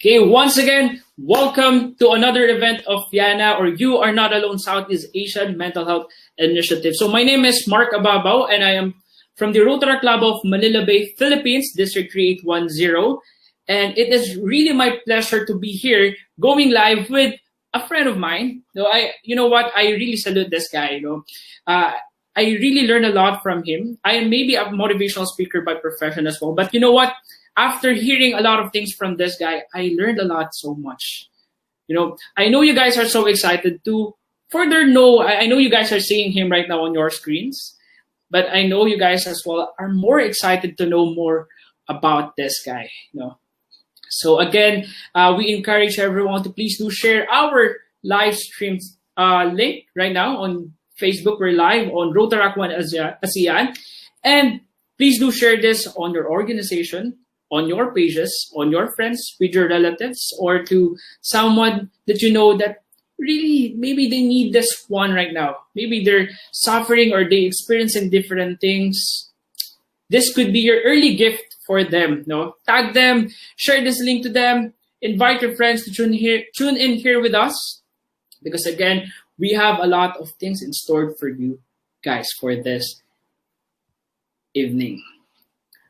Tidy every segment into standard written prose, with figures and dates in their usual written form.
Okay, once again, welcome to another event of YANA, or You Are Not Alone Southeast Asian Mental Health Initiative. So my name is Mark Ababao, and I am from the Rotaract Club of Manila Bay, Philippines, District 3810. And it is really my pleasure to be here going live with a friend of mine. You know what? I really salute this guy. I really learn a lot from him. I am maybe a motivational speaker by profession as well. But you know what? After hearing a lot of things from this guy, I learned a lot so much. I know you guys are so excited to further know. I know you guys are seeing him right now on your screens, but I know you guys as well are more excited to know more about this guy. So again, we encourage everyone to please do share our live stream link right now on Facebook. We're live on Rotaract 1 ASEAN. And please do share this on your organization, on your pages, on your friends, with your relatives, or to someone that you know that really maybe they need this one right now. Maybe they're suffering or they're experiencing different things. This could be your early gift for them. Tag them, share this link to them, invite your friends to tune in here with us, because again, we have a lot of things in store for you guys for this evening.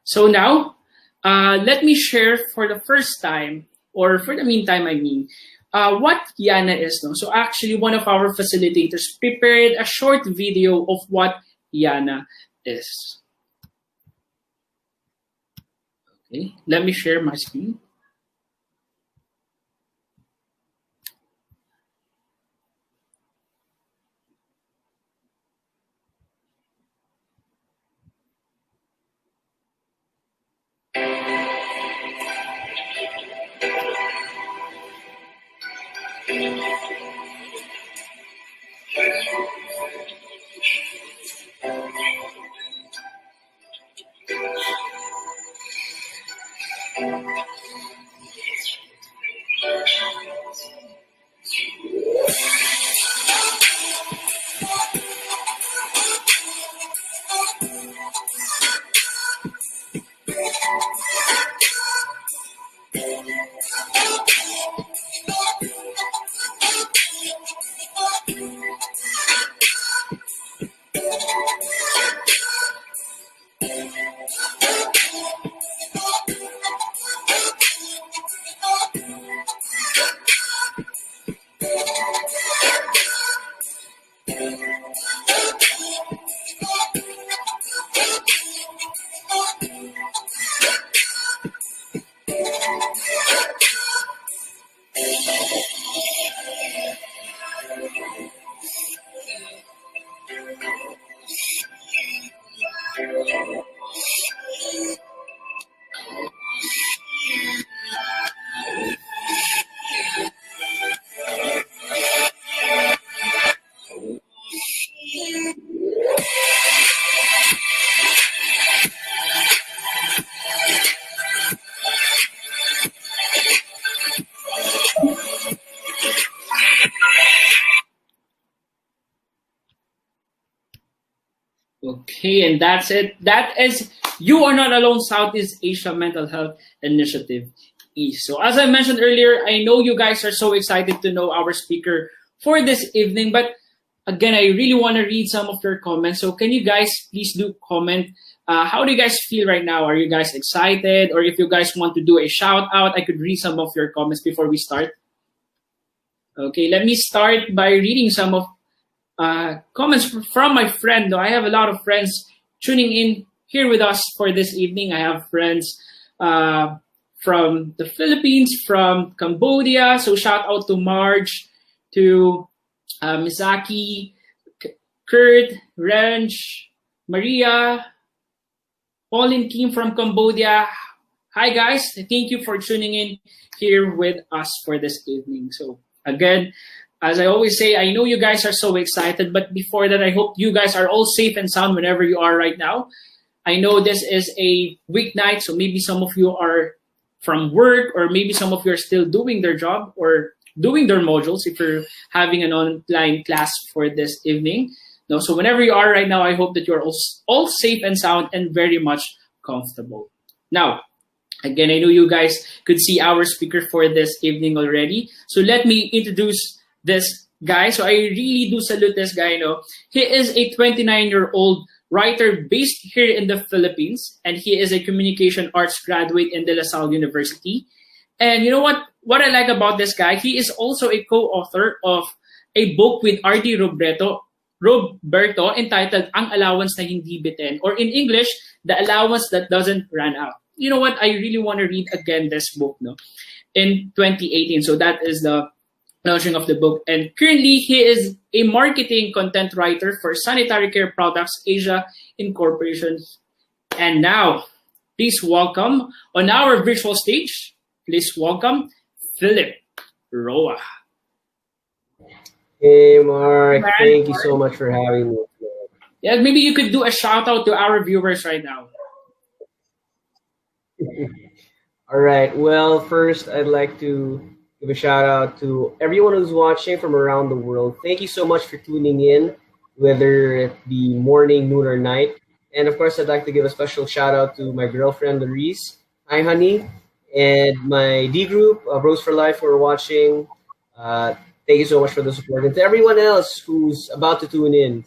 So now, let me share for the first time, or for the meantime, what YANA is. So actually, one of our facilitators prepared a short video of what YANA is. Okay, let me share my screen. Okay, and that's it. That is You Are Not Alone Southeast Asia Mental Health Initiative East. So as I mentioned earlier, I know you guys are so excited to know our speaker for this evening, but again, I really want to read some of your comments. So can you guys please do comment? How do you guys feel right now? Are you guys excited? Or if you guys want to do a shout out, I could read some of your comments before we start. Okay, let me start by reading some of comments from my friend. I have a lot of friends tuning in here with us for this evening. I have friends from the Philippines, from Cambodia. So shout out to Marge, to Misaki, Kurt, Rench, Maria, Pauline Kim from Cambodia. Hi guys, thank you for tuning in here with us for this evening. So again, as I always say, I know you guys are so excited, but before that, I hope you guys are all safe and sound whenever you are right now. I know this is a weeknight, so maybe some of you are from work, or maybe some of you are still doing their job or doing their modules if you're having an online class for this evening. So whenever you are right now, I hope that you're all safe and sound and very much comfortable. Now, Again, I know you guys could see our speaker for this evening already. So let me introduce this guy. So I really do salute this guy. He is a 29-year-old writer based here in the Philippines, and he is a communication arts graduate in the Lasalle University. And you know what I like about this guy? He is also a co-author of a book with Ardy Roberto entitled Ang Allowance na Hindi Bitin, or in English, The Allowance That Doesn't Run Out. You know what? I really want to read again this book in 2018. So that is the launching of the book. And currently, he is a marketing content writer for Sanitary Care Products Asia Incorporation. And now, please welcome on our virtual stage, please welcome Philip.ROA. Hey, Mark. Thank you so much for having me. Yeah, maybe you could do a shout out to our viewers right now. All right. Well, first, I'd like to give a shout out to everyone who's watching from around the world. Thank you so much for tuning in, whether it be morning, noon, or night. And of course, I'd like to give a special shout out to my girlfriend, Larise. Hi, honey. And my D group, Bros for Life, who are watching. Thank you so much for the support. And to everyone else who's about to tune in,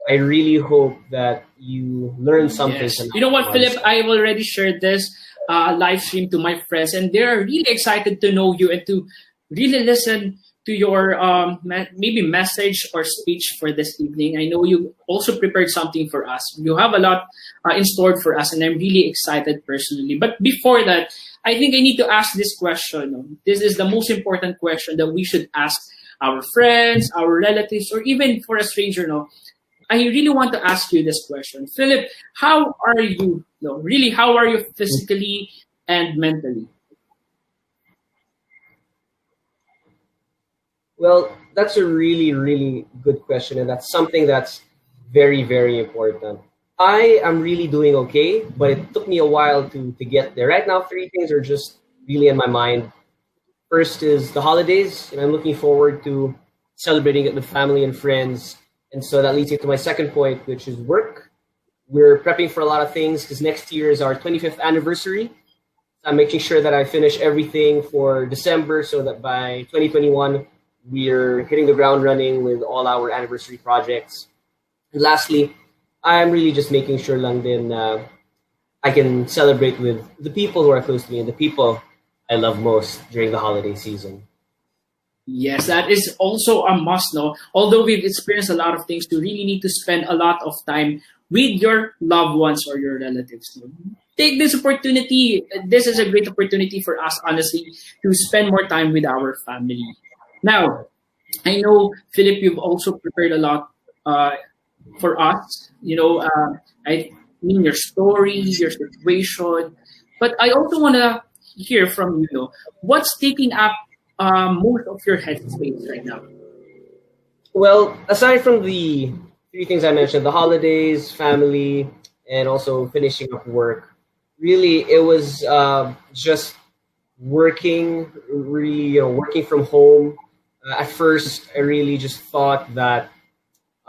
I really hope that you learn something. Yes. You know what, Philip? I've already shared this live stream to my friends, and they're really excited to know you and to really listen to your maybe message or speech for this evening. I know you also prepared something for us. You have a lot in store for us, and I'm really excited personally. But before that, I think I need to ask this question. This is the most important question that we should ask our friends, our relatives, or even for a stranger. I really want to ask you this question. Philip, how are you? Really, how are you physically and mentally? Well, that's a really, really good question. And that's something that's very, very important. I am really doing okay, but it took me a while to get there. Right now, three things are just really in my mind. First is the holidays, and I'm looking forward to celebrating it with family and friends. And so that leads me to my second point, which is work. We're prepping for a lot of things because next year is our 25th anniversary. I'm making sure that I finish everything for December so that by 2021, we're hitting the ground running with all our anniversary projects. And lastly, I'm really just making sure lang din I can celebrate with the people who are close to me and the people I love most during the holiday season. Yes, that is also a must, Although we've experienced a lot of things, you really need to spend a lot of time with your loved ones or your relatives. Take this opportunity. This is a great opportunity for us, honestly, to spend more time with our family. Now, I know, Philip, you've also prepared a lot for us. I mean, your story, your situation. But I also want to hear from you, what's taking up most of your headspace right now? Well, aside from the three things I mentioned, the holidays, family, and also finishing up work, really it was just working, really working from home. At first, I really just thought that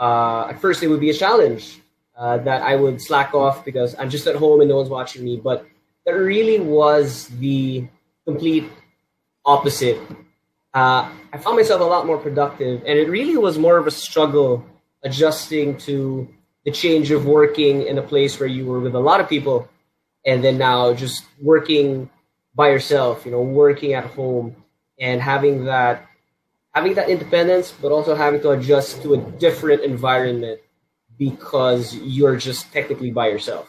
at first it would be a challenge, that I would slack off because I'm just at home and no one's watching me. But that really was the complete opposite. I found myself a lot more productive, and it really was more of a struggle adjusting to the change of working in a place where you were with a lot of people, and then now just working by yourself, working at home and having that independence, but also having to adjust to a different environment because you're just technically by yourself.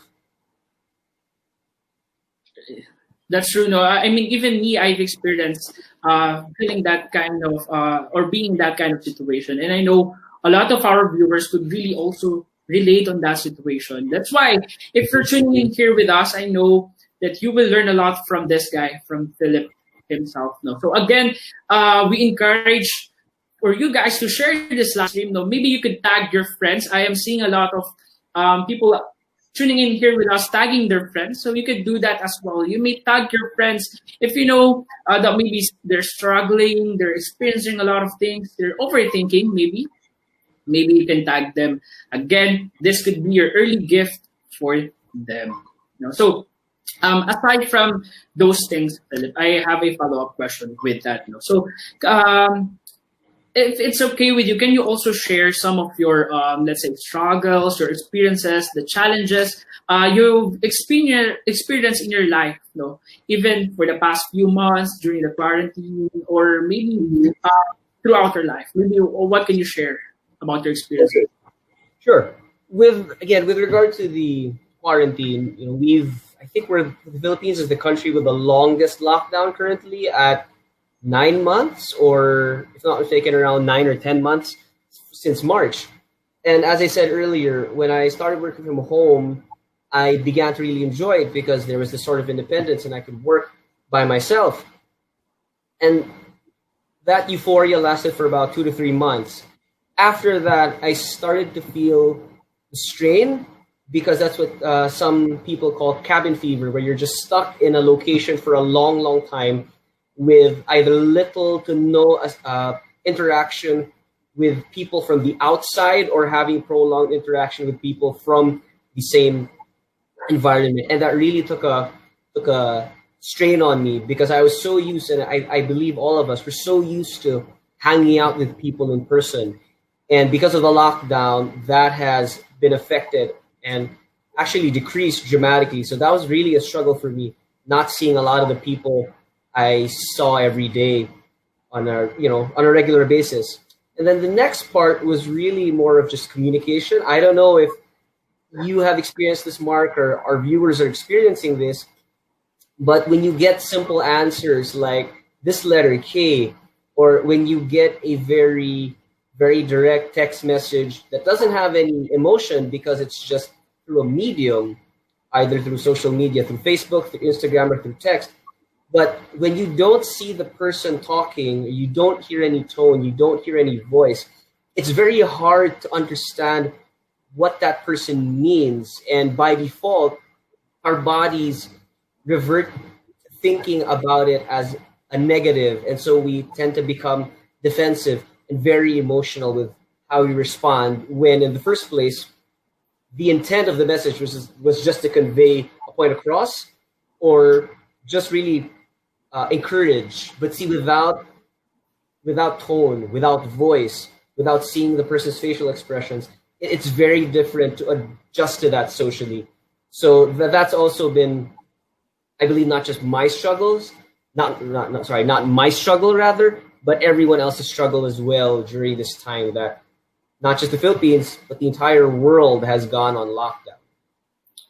That's true. No, I mean, even me, I've experienced feeling that kind of or being in that kind of situation, and I know a lot of our viewers could really also relate on that situation. That's why, if you're tuning in here with us, I know that you will learn a lot from this guy, from Philip himself. No, so again, we encourage for you guys to share this live stream. No, maybe you could tag your friends. I am seeing a lot of people tuning in here with us, tagging their friends. So you could do that as well. You may tag your friends if you know that maybe they're struggling, they're experiencing a lot of things, they're overthinking maybe. Maybe you can tag them. Again, this could be your early gift for them. So Aside from those things, Philip, I have a follow-up question with that. So, if it's okay with you, can you also share some of your, let's say, struggles, your experiences, the challenges you've experienced in your life, even for the past few months during the quarantine, or maybe throughout your life? Maybe, or what can you share about your experiences? Okay. Sure. With regard to the quarantine, I think the Philippines is the country with the longest lockdown currently at 9 months, or if not mistaken, around 9 or 10 months since March. And as I said earlier, when I started working from home, I began to really enjoy it because there was this sort of independence and I could work by myself. And that euphoria lasted for about 2 to 3 months. After that, I started to feel the strain, because that's what some people call cabin fever, where you're just stuck in a location for a long, long time with either little to no interaction with people from the outside, or having prolonged interaction with people from the same environment. And that really took a strain on me, because I was so used, and I believe all of us were so used to hanging out with people in person. And because of the lockdown, that has been affected and actually decreased dramatically. So that was really a struggle for me, not seeing a lot of the people I saw every day on a regular basis. And then the next part was really more of just communication. I don't know if you have experienced this, Mark, or our viewers are experiencing this, but when you get simple answers like this letter K, or when you get a very, very direct text message that doesn't have any emotion because it's just through a medium, either through social media, through Facebook, through Instagram, or through text. But when you don't see the person talking, you don't hear any tone, you don't hear any voice, it's very hard to understand what that person means. And by default, our bodies revert to thinking about it as a negative. And so we tend to become defensive and very emotional with how we respond, when in the first place, the intent of the message was just to convey a point across, or just really encourage. But see, without tone, without voice, without seeing the person's facial expressions, it's very different to adjust to that socially. So that's also been, I believe, not just my struggles, not my struggle rather, but everyone else's struggle as well during this time that not just the Philippines, but the entire world has gone on lockdown.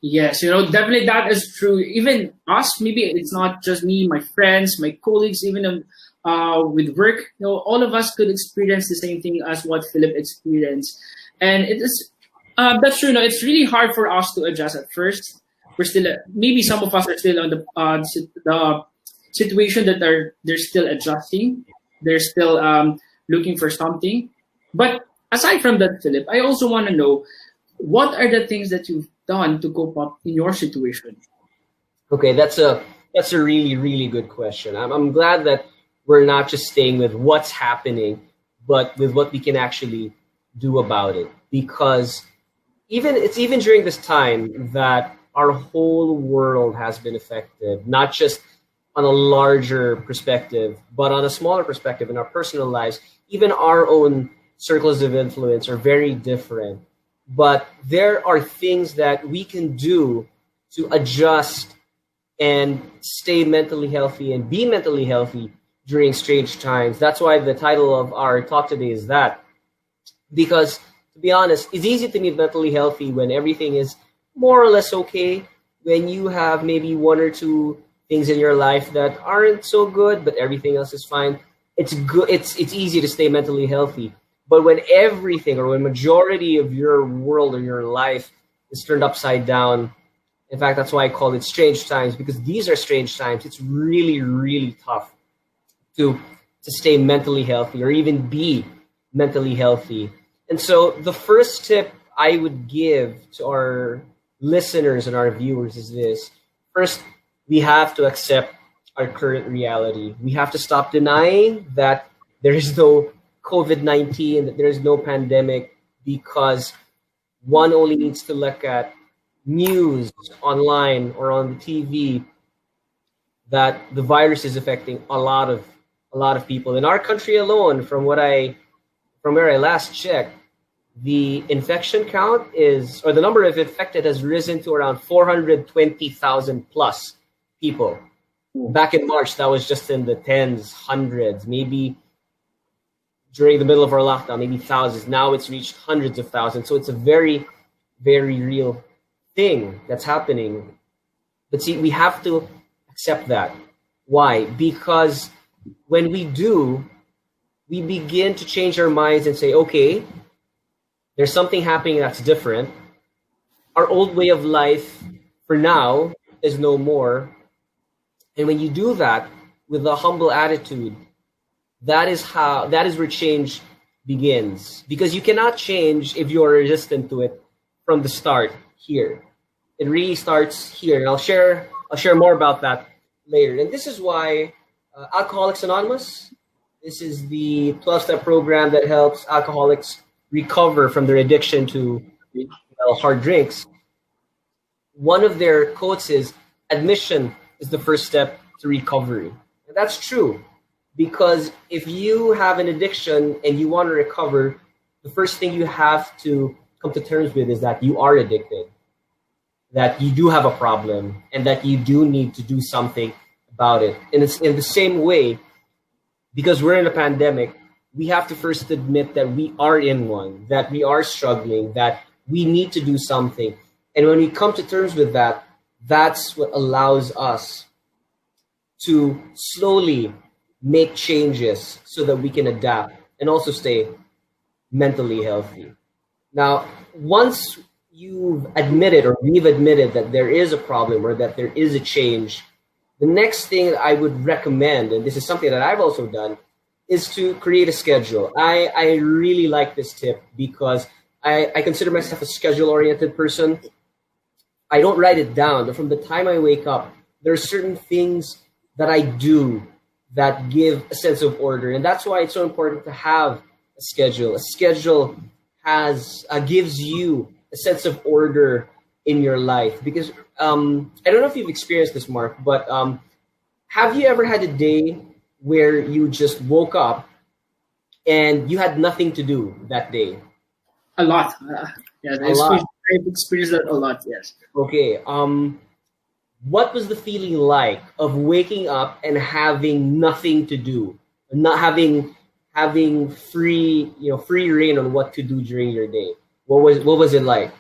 Yes, definitely that is true. Even us, maybe it's not just me, my friends, my colleagues, even with work, all of us could experience the same thing as what Philip experienced. And it is, that's true. It's really hard for us to adjust at first. We're still, maybe some of us are still on the situation that they're still adjusting. They're still looking for something. But aside from that, Philip, I also want to know, what are the things that you've done to cope up in your situation? Okay, that's a really, really good question. I'm glad that we're not just staying with what's happening, but with what we can actually do about it. Because even during this time that our whole world has been affected, not just on a larger perspective, but on a smaller perspective in our personal lives. Even our own circles of influence are very different. But there are things that we can do to adjust and stay mentally healthy and be mentally healthy during strange times. That's why the title of our talk today is that. Because, to be honest, it's easy to be mentally healthy when everything is more or less okay, when you have maybe one or two things in your life that aren't so good, but everything else is fine. It's good. It's easy to stay mentally healthy. But when everything, or when majority of your world or your life is turned upside down, in fact, that's why I call it strange times, because these are strange times. It's really, really tough to stay mentally healthy or even be mentally healthy. And so the first tip I would give to our listeners and our viewers is this. First, we have to accept our current reality. We have to stop denying that there is no COVID-19, that there is no pandemic, because one only needs to look at news online or on the TV that the virus is affecting a lot of people. In our country alone, from where I last checked, the infection count or the number of infected has risen to around 420,000 plus people. Back in March, that was just in the tens, hundreds, maybe during the middle of our lockdown, maybe thousands. Now it's reached hundreds of thousands. So it's a very, very real thing that's happening. But see, we have to accept that. Why? Because when we do, we begin to change our minds and say, okay, there's something happening that's different. Our old way of life for now is no more. And when you do that with a humble attitude, that is where change begins. Because you cannot change if you're resistant to it from the start here. It really starts here. And I'll share more about that later. And this is why Alcoholics Anonymous, this is the 12-step program that helps alcoholics recover from their addiction to hard drinks. One of their quotes is, admission is the first step to recovery. And that's true, because if you have an addiction and you want to recover, the first thing you have to come to terms with is that you are addicted, that you do have a problem, and that you do need to do something about it. And it's in the same way, because we're in a pandemic, we have to first admit that we are in one, that we are struggling, that we need to do something. And when we come to terms with that, that's what allows us to slowly make changes so that we can adapt and also stay mentally healthy. Now, once you've admitted or we've admitted that there is a problem or that there is a change, the next thing that I would recommend, and this is something that I've also done, is to create a schedule. I really like this tip because I consider myself a schedule-oriented person. I don't write it down, but from the time I wake up, there are certain things that I do that give a sense of order. And that's why it's so important to have a schedule. A schedule gives you a sense of order in your life. Because I don't know if you've experienced this, Mark, but have you ever had a day where you just woke up and you had nothing to do that day? A lot. Yeah, I've experienced that a lot, yes. Okay. What was the feeling like of waking up and having nothing to do, not having free reign on what to do during your day? What was it like?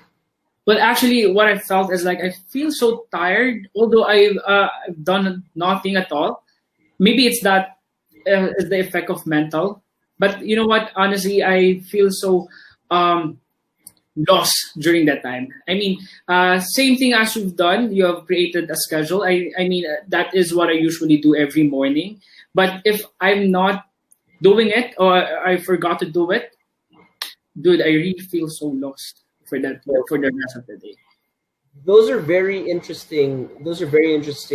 But actually, what I felt is like I feel so tired, although I've done nothing at all. Maybe it's that is the effect of mental. But you know what? Honestly, I feel so lost during that time. I mean, same thing as you've done. You have created a schedule. I mean, that is what I usually do every morning. But if I'm not doing it or I forgot to do it, dude, I really feel so lost for the rest of the day. Those are very interesting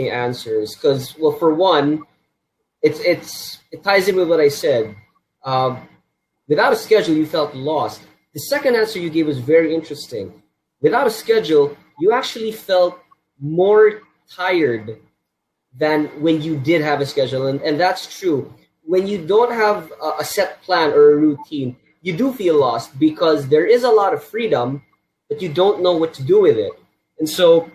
answers because, well, for one, it ties in with what I said. Without a schedule, you felt lost. The second answer you gave was very interesting. Without a schedule, you actually felt more tired than when you did have a schedule. And that's true. When you don't have a set plan or a routine, you do feel lost because there is a lot of freedom, but you don't know what to do with it. And so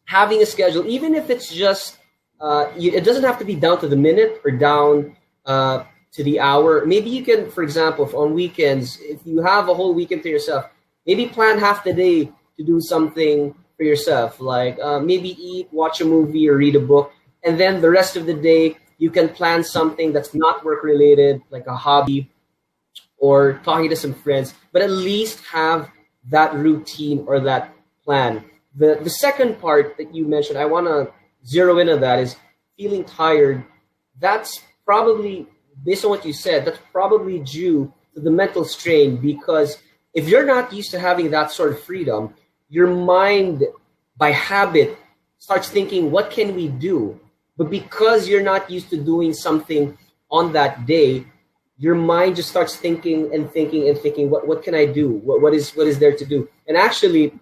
having a schedule, even if it's just, it doesn't have to be down to the minute or down to the hour. Maybe you can, for example, on weekends, if you have a whole weekend to yourself, maybe plan half the day to do something for yourself, like maybe eat, watch a movie, or read a book. And then the rest of the day, you can plan something that's not work-related, like a hobby or talking to some friends, but at least have that routine or that plan. The second part that you mentioned, I want to zero in on that, is feeling tired. That's probably, based on what you said, that's probably due to the mental strain, because if you're not used to having that sort of freedom, your mind, by habit, starts thinking, what can we do? But because you're not used to doing something on that day, your mind just starts thinking and thinking and thinking, what can I do? What is there to do? And actually,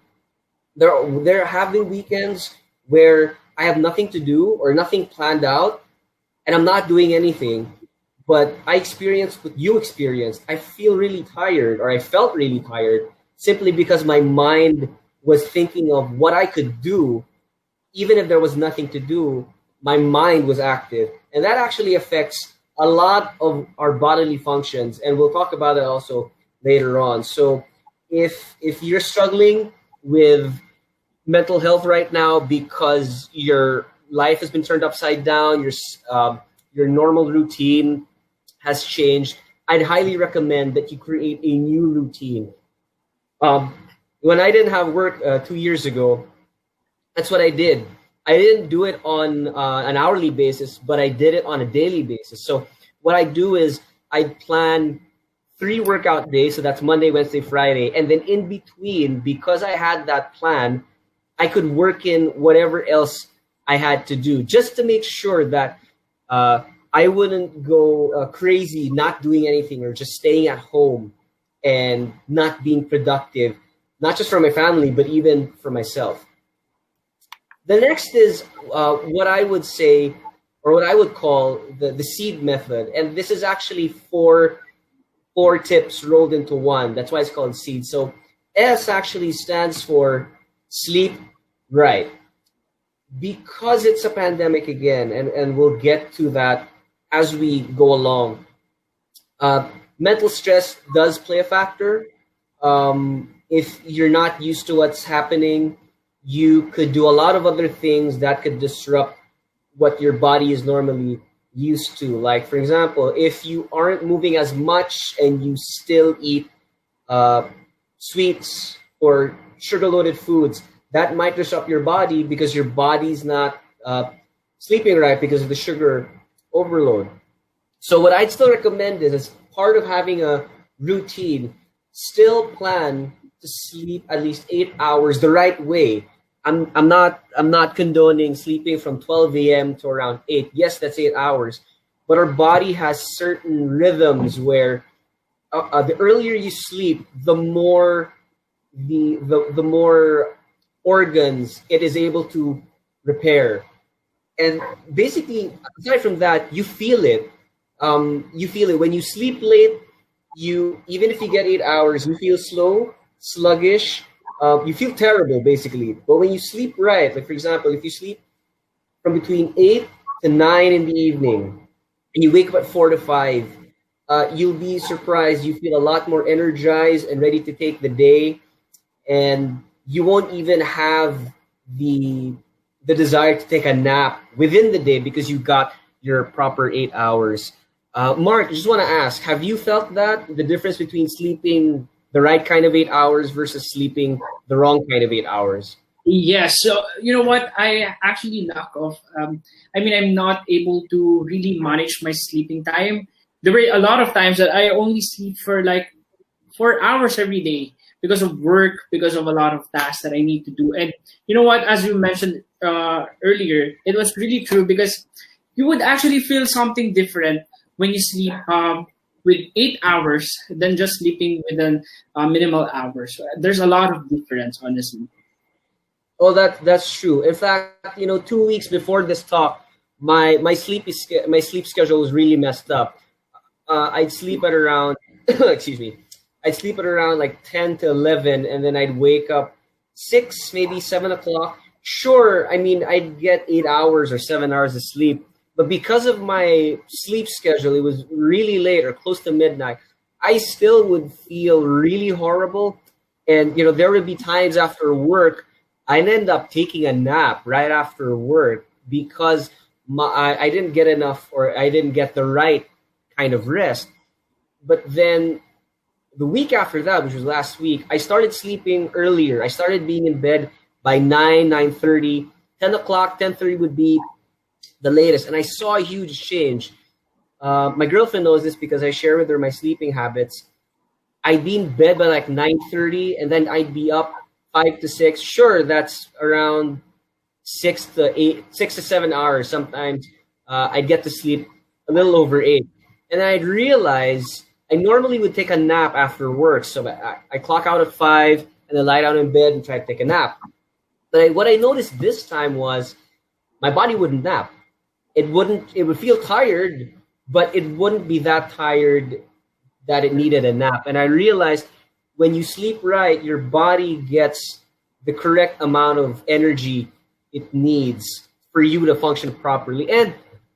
There have been weekends where I have nothing to do or nothing planned out, and I'm not doing anything. But I experienced what you experienced. I feel really tired, or I felt really tired, simply because my mind was thinking of what I could do. Even if there was nothing to do, my mind was active. And that actually affects a lot of our bodily functions. And we'll talk about it also later on. So if you're struggling with mental health right now because your life has been turned upside down, your normal routine has changed, I'd highly recommend that you create a new routine. When I didn't have work 2 years ago, that's what I did. I didn't do it on an hourly basis, but I did it on a daily basis. So what I do is I plan 3 workout days. So that's Monday, Wednesday, Friday. And then in between, because I had that plan, I could work in whatever else I had to do, just to make sure that I wouldn't go crazy not doing anything or just staying at home and not being productive, not just for my family, but even for myself. The next is what I would say, or what I would call the SEED method. And this is actually four tips rolled into one. That's why it's called SEED. So S actually stands for sleep right. Because it's a pandemic again, and we'll get to that as we go along. Mental stress does play a factor. If you're not used to what's happening, you could do a lot of other things that could disrupt what your body is normally used to. Like, for example, if you aren't moving as much and you still eat sweets or sugar-loaded foods, that might disrupt your body because your body's not sleeping right because of the sugar overload. So what I'd still recommend is, as part of having a routine, still plan to sleep at least 8 hours the right way. I'm not condoning sleeping from 12 a.m. to around 8. Yes, that's 8 hours, but our body has certain rhythms where the earlier you sleep, the more the more organs it is able to repair. And basically, aside from that, you feel it. You feel it when you sleep late. Even if you get 8 hours, you feel slow, sluggish. You feel terrible, basically. But when you sleep right, like for example, if you sleep from between 8 to 9 in the evening, and you wake up at 4 to 5, you'll be surprised. You feel a lot more energized and ready to take the day, and you won't even have the desire to take a nap within the day because you got your proper 8 hours. Mark, I just want to ask, have you felt the difference between sleeping the right kind of 8 hours versus sleeping the wrong kind of 8 hours? Yes. So, you know what? I actually knock off. I'm not able to really manage my sleeping time. There were a lot of times that I only sleep for like 4 hours every day because of work, because of a lot of tasks that I need to do. And you know what? As you mentioned earlier, it was really true because you would actually feel something different when you sleep with 8 hours than just sleeping within minimal hours. There's a lot of difference, honestly. Oh, that's true. In fact, 2 weeks before this talk, my sleep schedule was really messed up. I'd sleep at around excuse me. I'd sleep at around like 10 to 11, and then I'd wake up 6, maybe 7 o'clock. Sure, I'd get 8 hours or 7 hours of sleep, but because of my sleep schedule, it was really late or close to midnight. I still would feel really horrible, and there would be times after work I'd end up taking a nap right after work because I didn't get enough, or I didn't get the right kind of rest. But then the week after that, which was last week, I started sleeping earlier. I started being in bed by 9:30, 10 o'clock, 10:30 would be the latest. And I saw a huge change. My girlfriend knows this because I share with her my sleeping habits. I'd be in bed by like 9:30, and then I'd be up 5 to 6. Sure, that's around 6 to 7 hours. Sometimes I'd get to sleep a little over 8. And I'd realize I normally would take a nap after work. So I clock out at 5 and then lie down in bed and try to take a nap. But what I noticed this time was my body wouldn't nap. It would feel tired, but it wouldn't be that tired that it needed a nap. And I realized when you sleep right, your body gets the correct amount of energy it needs for you to function properly. And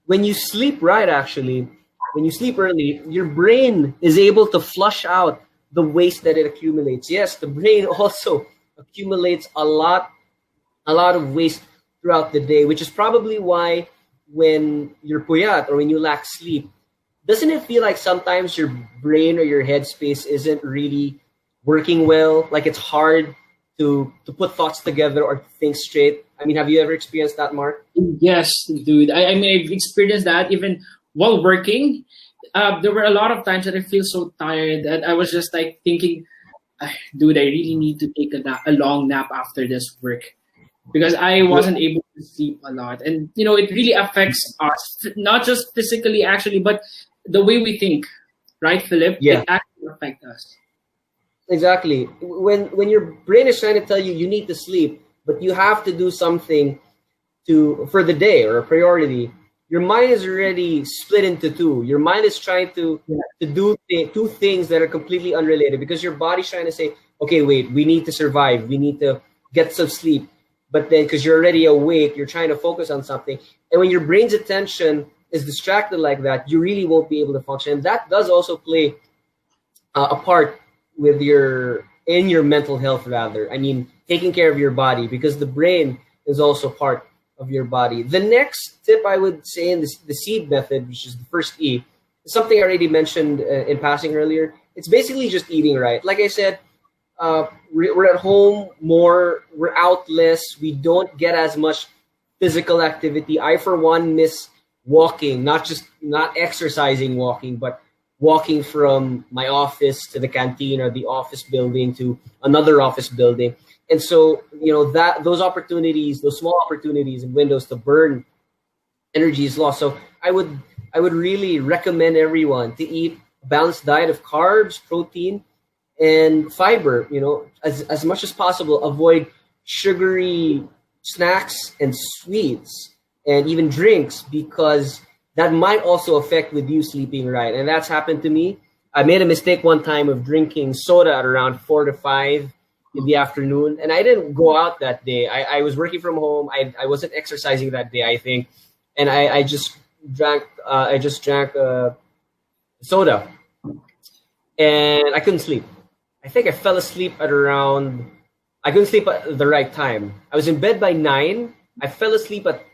when you sleep right, actually, when you sleep early, your brain is able to flush out the waste that it accumulates. Yes, the brain also accumulates a lot of waste throughout the day, which is probably why when you're puyat or when you lack sleep, doesn't it feel like sometimes your brain or your headspace isn't really working well? Like it's hard to put thoughts together or think straight? I mean, have you ever experienced that, Mark? Yes, dude. I mean, I've experienced that even while working. There were a lot of times that I feel so tired that I was just like thinking, dude, I really need to take a long nap after this work, because I wasn't able to sleep a lot. And, you know, it really affects us, not just physically, actually, but the way we think, right, Philip? Yeah. It actually affects us. Exactly. When your brain is trying to tell you need to sleep, but you have to do something for the day or a priority, your mind is already split into two. Your mind is trying to do two things that are completely unrelated, because your body's trying to say, okay, wait, we need to survive. We need to get some sleep. But then because you're already awake, you're trying to focus on something. And when your brain's attention is distracted like that, you really won't be able to function. And that does also play a part with your mental health, rather. I mean, taking care of your body, because the brain is also part of your body. The next tip I would say in the SEED method, which is the first E, is something I already mentioned in passing earlier. It's basically just eating right. Like I said, we're at home more, we're out less, we don't get as much physical activity. I, for one, miss walking, not exercising walking, but walking from my office to the canteen or the office building to another office building. And so, you know, those opportunities, those small opportunities and windows to burn energy is lost. So I would really recommend everyone to eat a balanced diet of carbs, protein, and fiber. You know, as much as possible, avoid sugary snacks and sweets and even drinks, because that might also affect with you sleeping right. And that's happened to me. I made a mistake one time of drinking soda at around 4 to 5 in the afternoon, and I didn't go out that day. I was working from home. I wasn't exercising that day, I think, and I just drank soda, and I couldn't sleep. I think I fell asleep I couldn't sleep at the right time. I was in bed by 9. I fell asleep at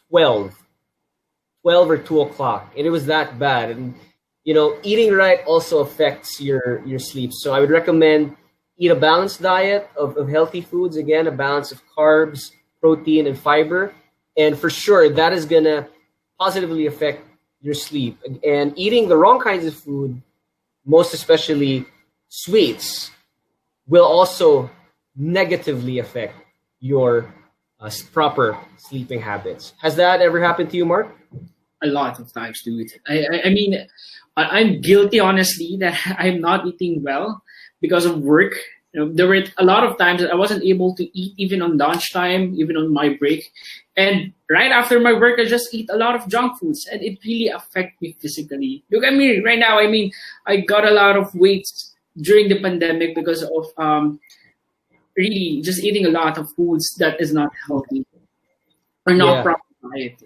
12 or 2 o'clock, and it was that bad. And, you know, eating right also affects your sleep. So I would recommend eat a balanced diet of healthy foods. Again, a balance of carbs, protein, and fiber. And for sure, that is going to positively affect your sleep. And eating the wrong kinds of food, most especially sweets, will also negatively affect your proper sleeping habits. Has that ever happened to you, Mark? A lot of times, dude. I mean, I'm guilty, honestly, that I'm not eating well because of work. You know, there were a lot of times that I wasn't able to eat even on lunchtime, even on my break. And right after my work, I just eat a lot of junk foods, and it really affects me physically. Look at me right now. I mean, I got a lot of weight during the pandemic because of really just eating a lot of foods that is not healthy or not proper diet.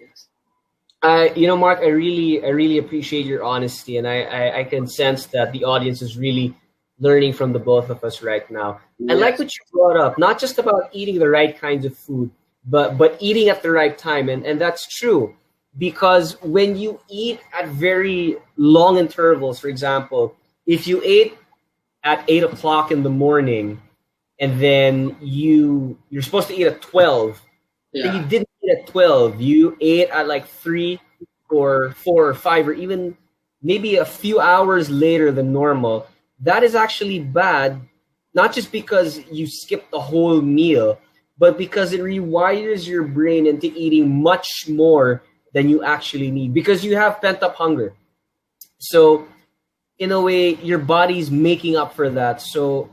You know, Mark, I really appreciate your honesty, and I can sense that the audience is really learning from the both of us right now. Yes. I like what you brought up, not just about eating the right kinds of food, but eating at the right time. And that's true, because when you eat at very long intervals, for example, if you ate at 8 o'clock in the morning and then you're supposed to eat at 12, then you didn't eat at 12, you ate at like 3 or 4 or 5, or even maybe a few hours later than normal, that is actually bad, not just because you skipped the whole meal, but because it rewires your brain into eating much more than you actually need, because you have pent-up hunger. So in a way, your body's making up for that. So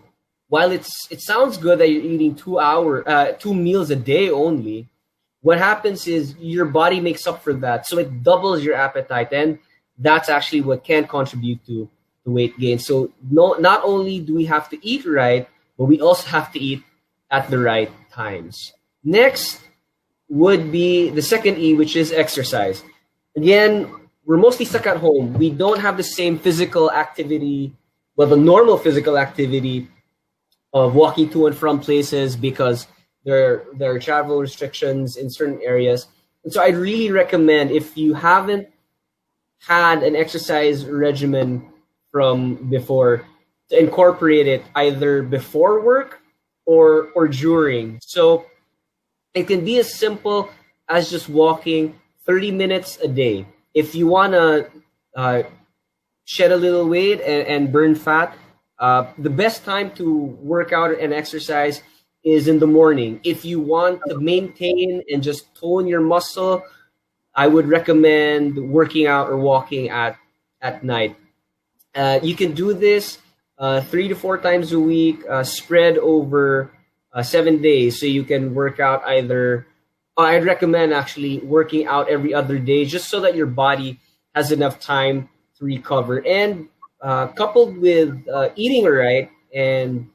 while it sounds good that you're eating 2 meals a day only, what happens is your body makes up for that. So it doubles your appetite, and that's actually what can contribute to the weight gain. So not only do we have to eat right, but we also have to eat at the right times. Next would be the second E, which is exercise. Again, we're mostly stuck at home. We don't have the same physical activity, well, the normal physical activity of walking to and from places because there are travel restrictions in certain areas. And so I'd really recommend, if you haven't had an exercise regimen from before, to incorporate it either before work or during. So it can be as simple as just walking 30 minutes a day. If you want to shed a little weight and burn fat, the best time to work out and exercise is in the morning. If you want to maintain and just tone your muscle, I would recommend working out or walking at night. You can do this 3 to 4 times a week, spread over 7 days. So you can work out either, I'd recommend actually working out every other day, just so that your body has enough time to recover. And coupled with eating right and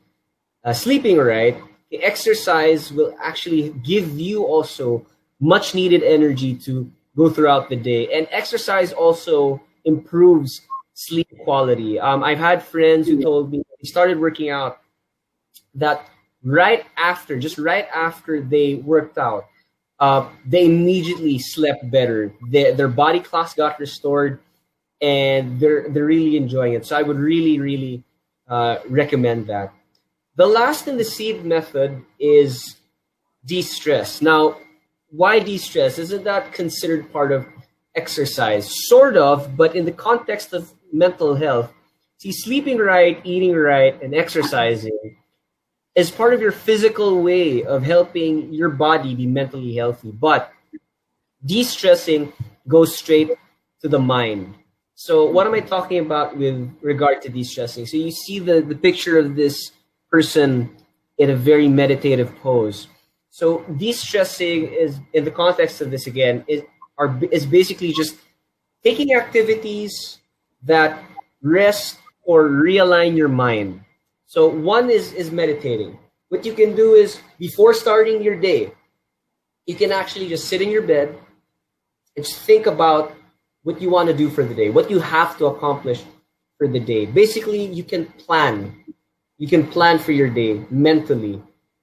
sleeping right, the exercise will actually give you also much needed energy to go throughout the day. And exercise also improves sleep quality. I've had friends who told me they started working out that right after they worked out, they immediately slept better. Their body clocks got restored, and they're really enjoying it. So I would really recommend that. The last in the SEED method is de-stress. Now, why de-stress? Isn't that considered part of exercise? Sort of, but in the context of mental health, see, sleeping right, eating right, and exercising is part of your physical way of helping your body be mentally healthy. But de-stressing goes straight to the mind. So what am I talking about with regard to de-stressing? So you see the picture of this person in a very meditative pose. So de-stressing is, in the context of this again, is basically just taking activities that rest or realign your mind. So one is meditating. What you can do is, before starting your day, you can actually just sit in your bed and just think about what you want to do for the day, what you have to accomplish for the day. Basically, you can plan. You can plan for your day mentally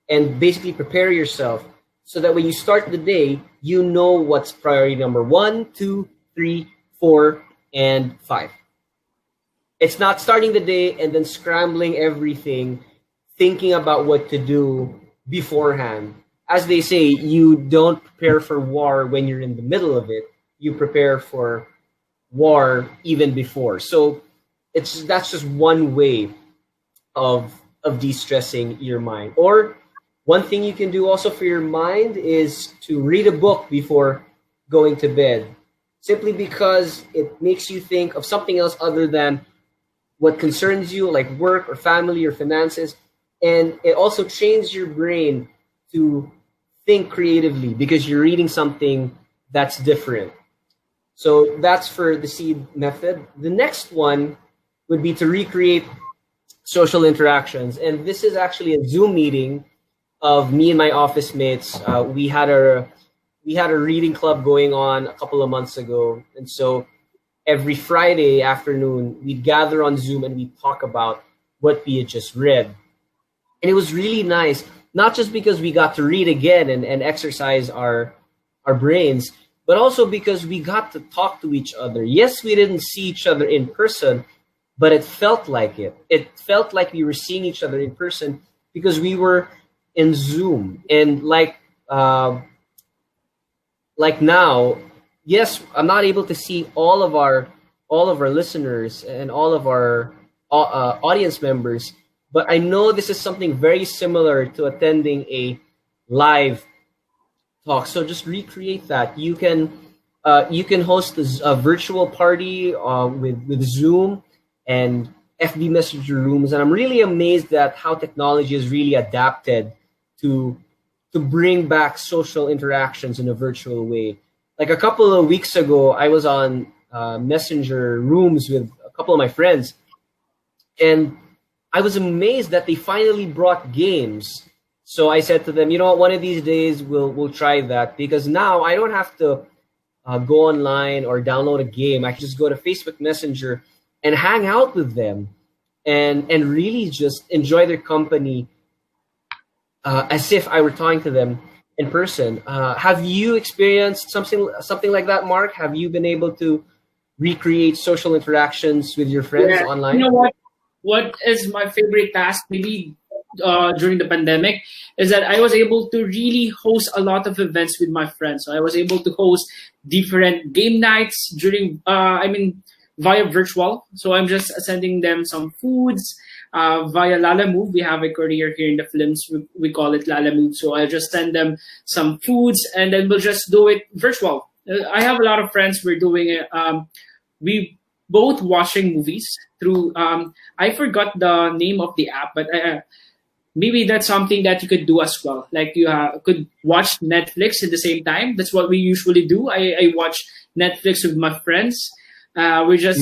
and basically prepare yourself so that when you start the day, you know what's priority number 1, 2, 3, 4, and 5. It's not starting the day and then scrambling everything, thinking about what to do beforehand. As they say, you don't prepare for war when you're in the middle of it. You prepare for war even before. So that's just one way of de-stressing your mind. Or one thing you can do also for your mind is to read a book before going to bed, simply because it makes you think of something else other than what concerns you, like work or family or finances. And it also trains your brain to think creatively because you're reading something that's different. So that's for the SEED method. The next one would be to recreate social interactions. And this is actually a Zoom meeting of me and my office mates. We had a reading club going on a couple of months ago. And so every Friday afternoon, we'd gather on Zoom and we'd talk about what we had just read. And it was really nice, not just because we got to read again and exercise our brains, but also because we got to talk to each other. Yes, we didn't see each other in person, but it felt like it. It felt like we were seeing each other in person because we were in Zoom. And like now, yes, I'm not able to see all of our listeners and all of our audience members, but I know this is something very similar to attending a live talk. So just recreate that. You can host a virtual party with Zoom and FB Messenger rooms, and I'm really amazed at how technology has really adapted to bring back social interactions in a virtual way. Like a couple of weeks ago, I was on Messenger rooms with a couple of my friends, and I was amazed that they finally brought games. So I said to them, you know what, one of these days we'll try that, because now I don't have to go online or download a game. I can just go to Facebook Messenger and hang out with them and really just enjoy their company as if I were talking to them in person. Have you experienced something like that, Mark? Have you been able to recreate social interactions with your friends online? You know what? What is my favorite task, maybe during the pandemic, is that I was able to really host a lot of events with my friends. So I was able to host different game nights during, via virtual. So I'm just sending them some foods via Lala Move. We have a courier here in the Philippines. We call it Lala Move. So I just send them some foods, and then we'll just do it virtual. I have a lot of friends. We're doing it. We both watching movies through. I forgot the name of the app, but maybe that's something that you could do as well. Like you could watch Netflix at the same time. That's what we usually do. I watch Netflix with my friends. We just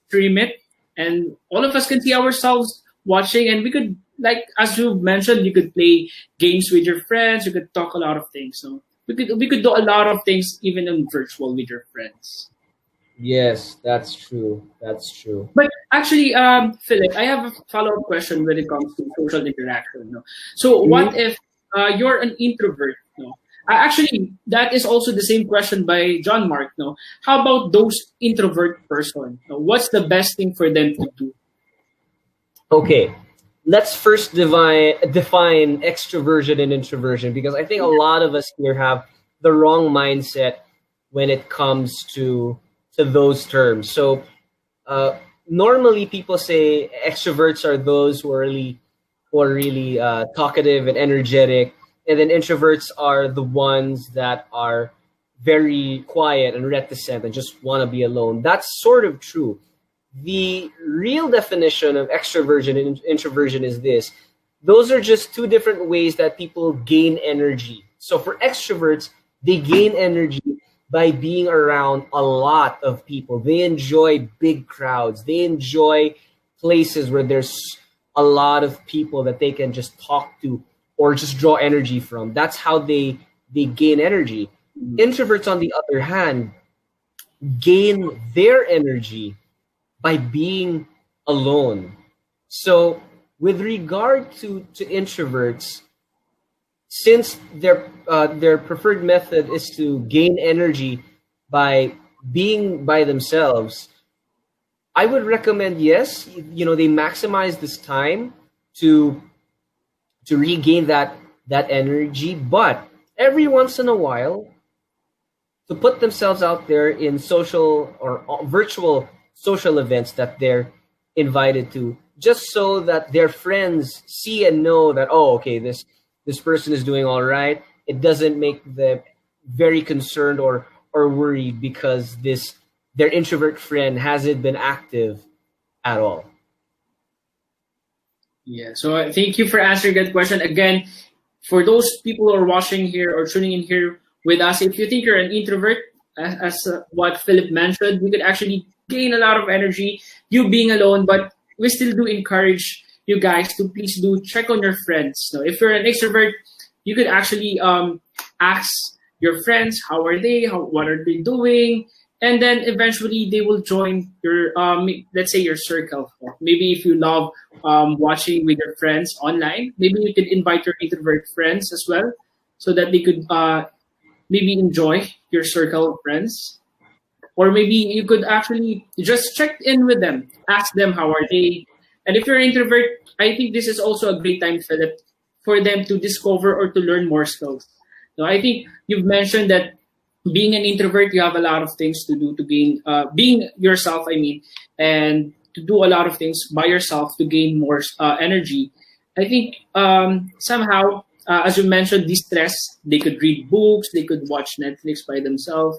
stream it, and all of us can see ourselves watching. And we could, like as you mentioned, you could play games with your friends. You could talk a lot of things. So we could do a lot of things even in virtual with your friends. Yes, that's true. That's true. But actually, Philip, I have a follow-up question when it comes to social interaction. No? So what if you're an introvert? No? Actually, that is also the same question by John Mark. No? How about those introvert person? No? What's the best thing for them to do? Okay, let's first define extroversion and introversion, because I think a lot of us here have the wrong mindset when it comes to those terms. So normally people say extroverts are those who are really talkative and energetic, and then introverts are the ones that are very quiet and reticent and just want to be alone. That's sort of true. The real definition of extroversion and introversion is this: those are just two different ways that people gain energy. So for extroverts, they gain energy by being around a lot of people. They enjoy big crowds. They enjoy places where there's a lot of people that they can just talk to or just draw energy from. That's how they gain energy. Introverts, on the other hand, gain their energy by being alone. So with regard to introverts, since their preferred method is to gain energy by being by themselves, I would recommend, yes, they maximize this time to regain that energy, but every once in a while to put themselves out there in social or virtual social events that they're invited to, just so that their friends see and know that, oh, okay, this person is doing all right. It doesn't make them very concerned or worried because their introvert friend hasn't been active at all. Yeah, so thank you for answering that question. Again, for those people who are watching here or tuning in here with us, if you think you're an introvert, as what Philip mentioned, we could actually gain a lot of energy, you being alone, but we still do encourage you guys to please do check on your friends. So if you're an extrovert, you could actually ask your friends, how are they, what are they doing, and then eventually they will join your, let's say, your circle. Maybe if you love watching with your friends online, maybe you could invite your introvert friends as well, so that they could maybe enjoy your circle of friends. Or maybe you could actually just check in with them, ask them how are they. And if you're an introvert, I think this is also a great time, Philip, for them to discover or to learn more skills. So I think you've mentioned that being an introvert, you have a lot of things to do to gain, being yourself, and to do a lot of things by yourself to gain more energy. I think somehow, as you mentioned, de-stress, they could read books, they could watch Netflix by themselves,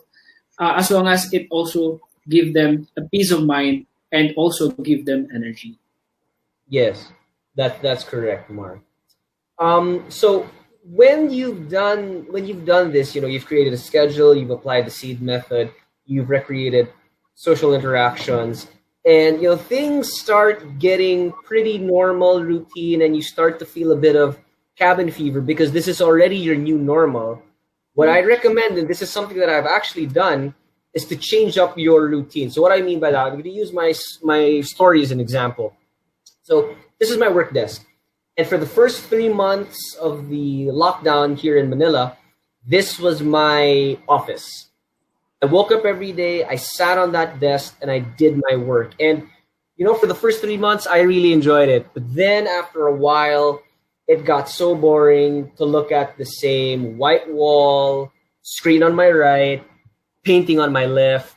as long as it also give them a peace of mind and also give them energy. Yes, that's correct, Mark. So when you've done this, you've created a schedule, you've applied the seed method, you've recreated social interactions, and things start getting pretty normal, routine, and you start to feel a bit of cabin fever because this is already your new normal. What I recommend, and this is something that I've actually done, is to change up your routine. So what I mean by that, I'm going to use my story as an example. So this is my work desk. And for the first 3 months of the lockdown here in Manila, this was my office. I woke up every day, I sat on that desk, and I did my work. And, for the first 3 months, I really enjoyed it. But then after a while, it got so boring to look at the same white wall, screen on my right, painting on my left,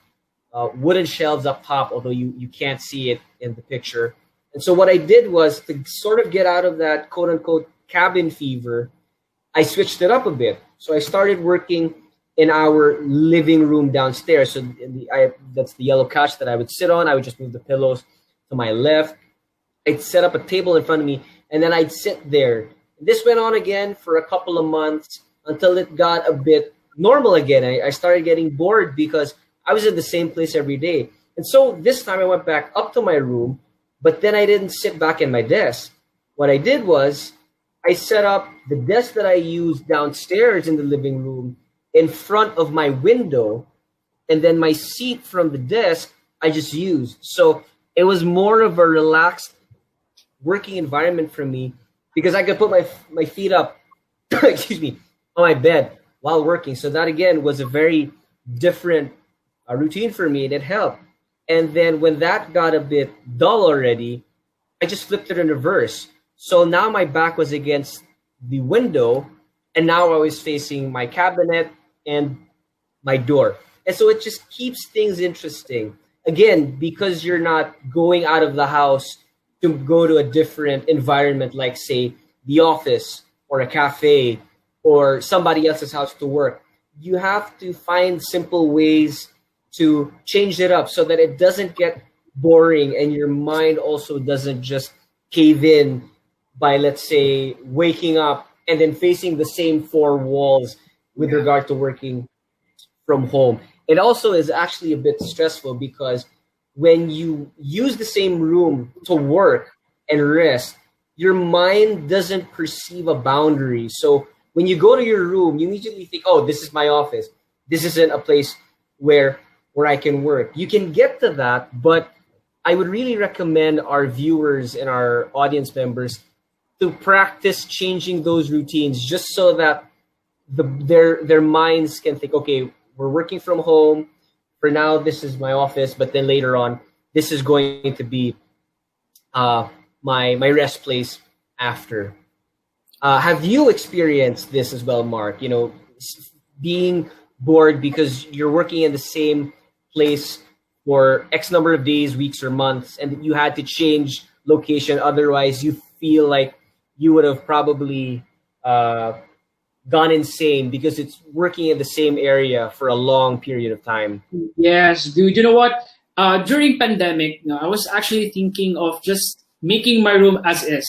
wooden shelves up top, although you can't see it in the picture. And so what I did was, to sort of get out of that quote-unquote cabin fever, I switched it up a bit. So I started working in our living room downstairs. So that's the yellow couch that I would sit on. I would just move the pillows to my left. I'd set up a table in front of me, and then I'd sit there. This went on again for a couple of months until it got a bit normal again. I started getting bored because I was in the same place every day. And so this time I went back up to my room, but then I didn't sit back in my desk. What I did was I set up the desk that I used downstairs in the living room in front of my window, and then my seat from the desk I just used. So it was more of a relaxed working environment for me because I could put my feet up, excuse me, on my bed while working. So that again was a very different routine for me, and it helped. And then when that got a bit dull already, I just flipped it in reverse. So now my back was against the window, and now I was facing my cabinet and my door. And so it just keeps things interesting. Again, because you're not going out of the house to go to a different environment, like say the office or a cafe or somebody else's house to work. You have to find simple ways to change it up so that it doesn't get boring and your mind also doesn't just cave in by, let's say, waking up and then facing the same four walls with regard to working from home. It also is actually a bit stressful because when you use the same room to work and rest, your mind doesn't perceive a boundary. So when you go to your room, you immediately think, oh, this is my office. This isn't a place where I can work. You can get to that, but I would really recommend our viewers and our audience members to practice changing those routines just so that their minds can think, okay, we're working from home. For now, this is my office, but then later on, this is going to be my rest place after. Have you experienced this as well, Mark? Being bored because you're working in the same place for X number of days, weeks, or months, and you had to change location. Otherwise, you feel like you would have probably gone insane because it's working in the same area for a long period of time. Yes, dude. You know what? During pandemic, I was actually thinking of just making my room as is.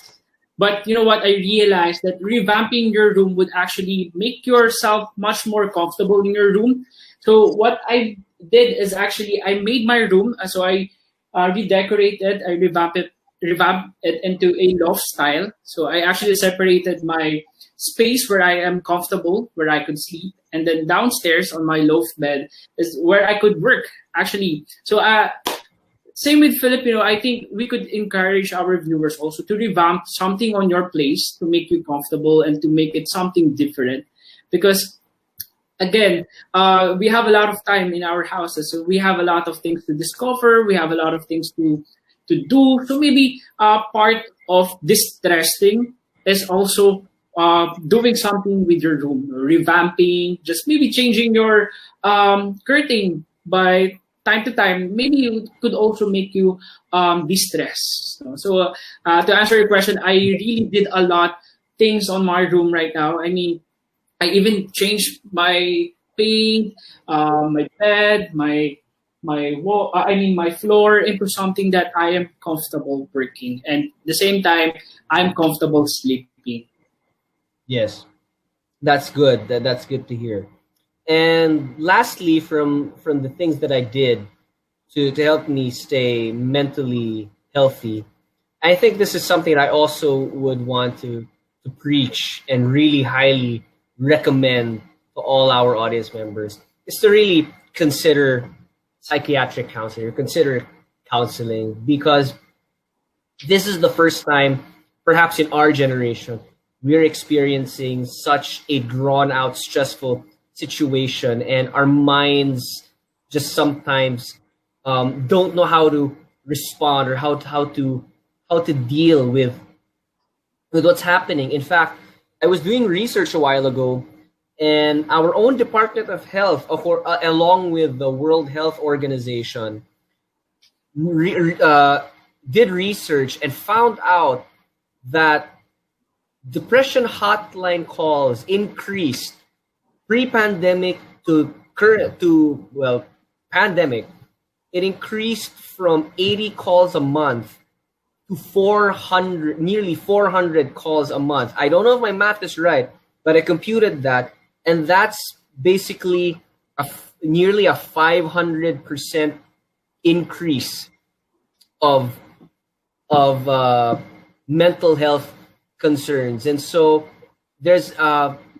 But you know what? I realized that revamping your room would actually make yourself much more comfortable in your room. So what I did is actually I made my room. So I redecorated, I revamped it into a loft style. So I actually separated my space where I am comfortable, where I could sleep, and then downstairs on my loft bed is where I could work actually. So same with Filipino, I think we could encourage our viewers also to revamp something on your place to make you comfortable and to make it something different. Because again, we have a lot of time in our houses, so we have a lot of things to discover, we have a lot of things to do. So maybe part of distressing is also doing something with your room, revamping, just maybe changing your curtain by time to time. Maybe it could also make you distress. So to answer your question, I really did a lot things on my room right now. I mean, I even changed my paint, my bed, my my wall, my floor into something that I am comfortable working, and at the same time I'm comfortable sleeping. Yes, that's good. That's good to hear. And lastly, from the things that I did to help me stay mentally healthy, I think this is something I also would want to preach and really highly recommend to all our audience members, is to really consider psychiatric counseling or consider counseling, because this is the first time, perhaps in our generation, we're experiencing such a drawn out, stressful situation, and our minds just sometimes don't know how to respond or how to deal with what's happening. In fact, I was doing research a while ago, and our own Department of Health, along with the World Health Organization, did research and found out that depression hotline calls increased pre-pandemic to pandemic. It increased from 80 calls a month to 400, nearly 400 calls a month. I don't know if my math is right, but I computed that, and that's basically nearly a 500% increase of mental health concerns. And so there's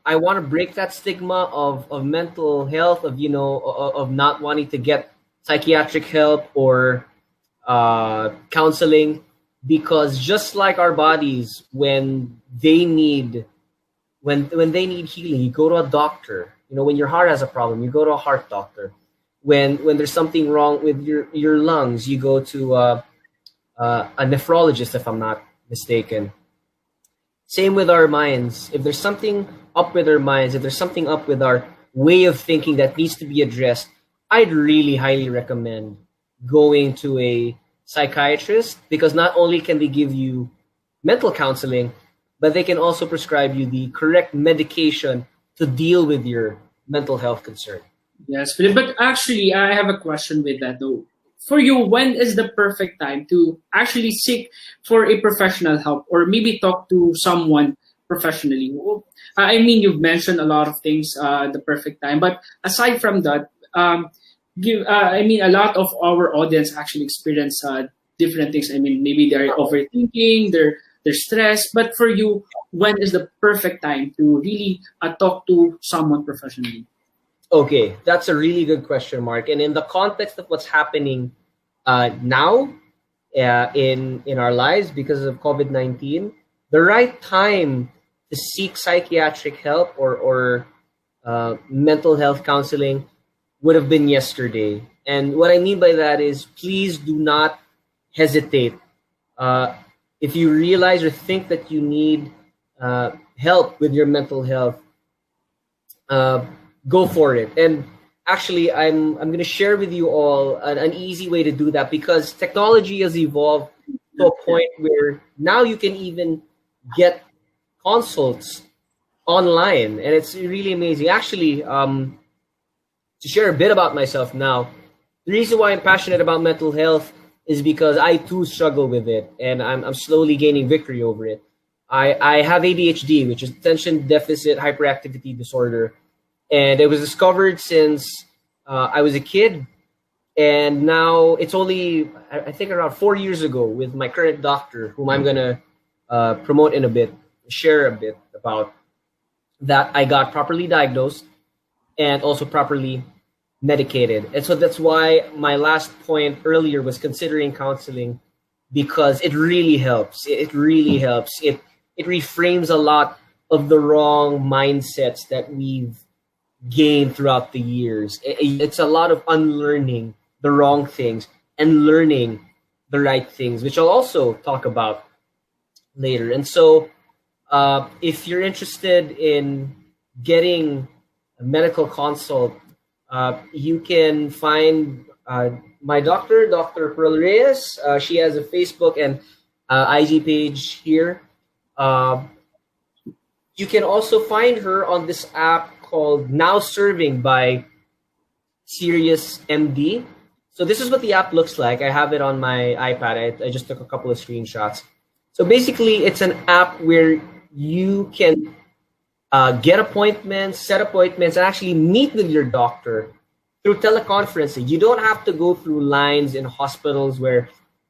I want to break that stigma of mental health, of not wanting to get psychiatric help or counseling, because just like our bodies, when they need healing, you go to a doctor. When your heart has a problem, you go to a heart doctor. When there's something wrong with your lungs, you go to a nephrologist, if I'm not mistaken. Same with our minds. If there's something up with our minds, if there's something up with our way of thinking that needs to be addressed, I'd really highly recommend going to a psychiatrist, because not only can they give you mental counseling, but they can also prescribe you the correct medication to deal with your mental health concern. Yes, Philip, but actually, I have a question with that though. For you, when is the perfect time to actually seek for a professional help, or maybe talk to someone professionally? You've mentioned a lot of things, the perfect time, but aside from that, a lot of our audience actually experience different things. Maybe they're overthinking, they're stressed, but for you, when is the perfect time to really talk to someone professionally? Okay, that's a really good question, Mark. And in the context of what's happening now in our lives because of COVID-19, the right time to seek psychiatric help or mental health counseling would have been yesterday. And what I mean by that is, please do not hesitate. If you realize or think that you need help with your mental health, go for it. And actually, I'm going to share with you all an easy way to do that, because technology has evolved to a point where now you can even get consults online, and it's really amazing. Actually, to share a bit about myself now, the reason why I'm passionate about mental health is because I too struggle with it, and I'm slowly gaining victory over it. I have ADHD, which is attention deficit hyperactivity disorder. And it was discovered since I was a kid. And now it's only, I think, around 4 years ago with my current doctor, whom I'm going to promote in a bit, share a bit about, that I got properly diagnosed and also properly medicated. And so that's why my last point earlier was considering counseling, because it really helps. It really helps. It reframes a lot of the wrong mindsets that we've gained throughout the years. It's a lot of unlearning the wrong things and learning the right things, which I'll also talk about later. And so if you're interested in getting a medical consult, you can find my doctor, Dr. Pearl Reyes. She has a Facebook and IG page here. You can also find her on this app called Now Serving by Sirius MD. So this is what the app looks like. I have it on my iPad. I just took a couple of screenshots. So basically, it's an app where you can get appointments, set appointments, and actually meet with your doctor through teleconferencing. You don't have to go through lines in hospitals where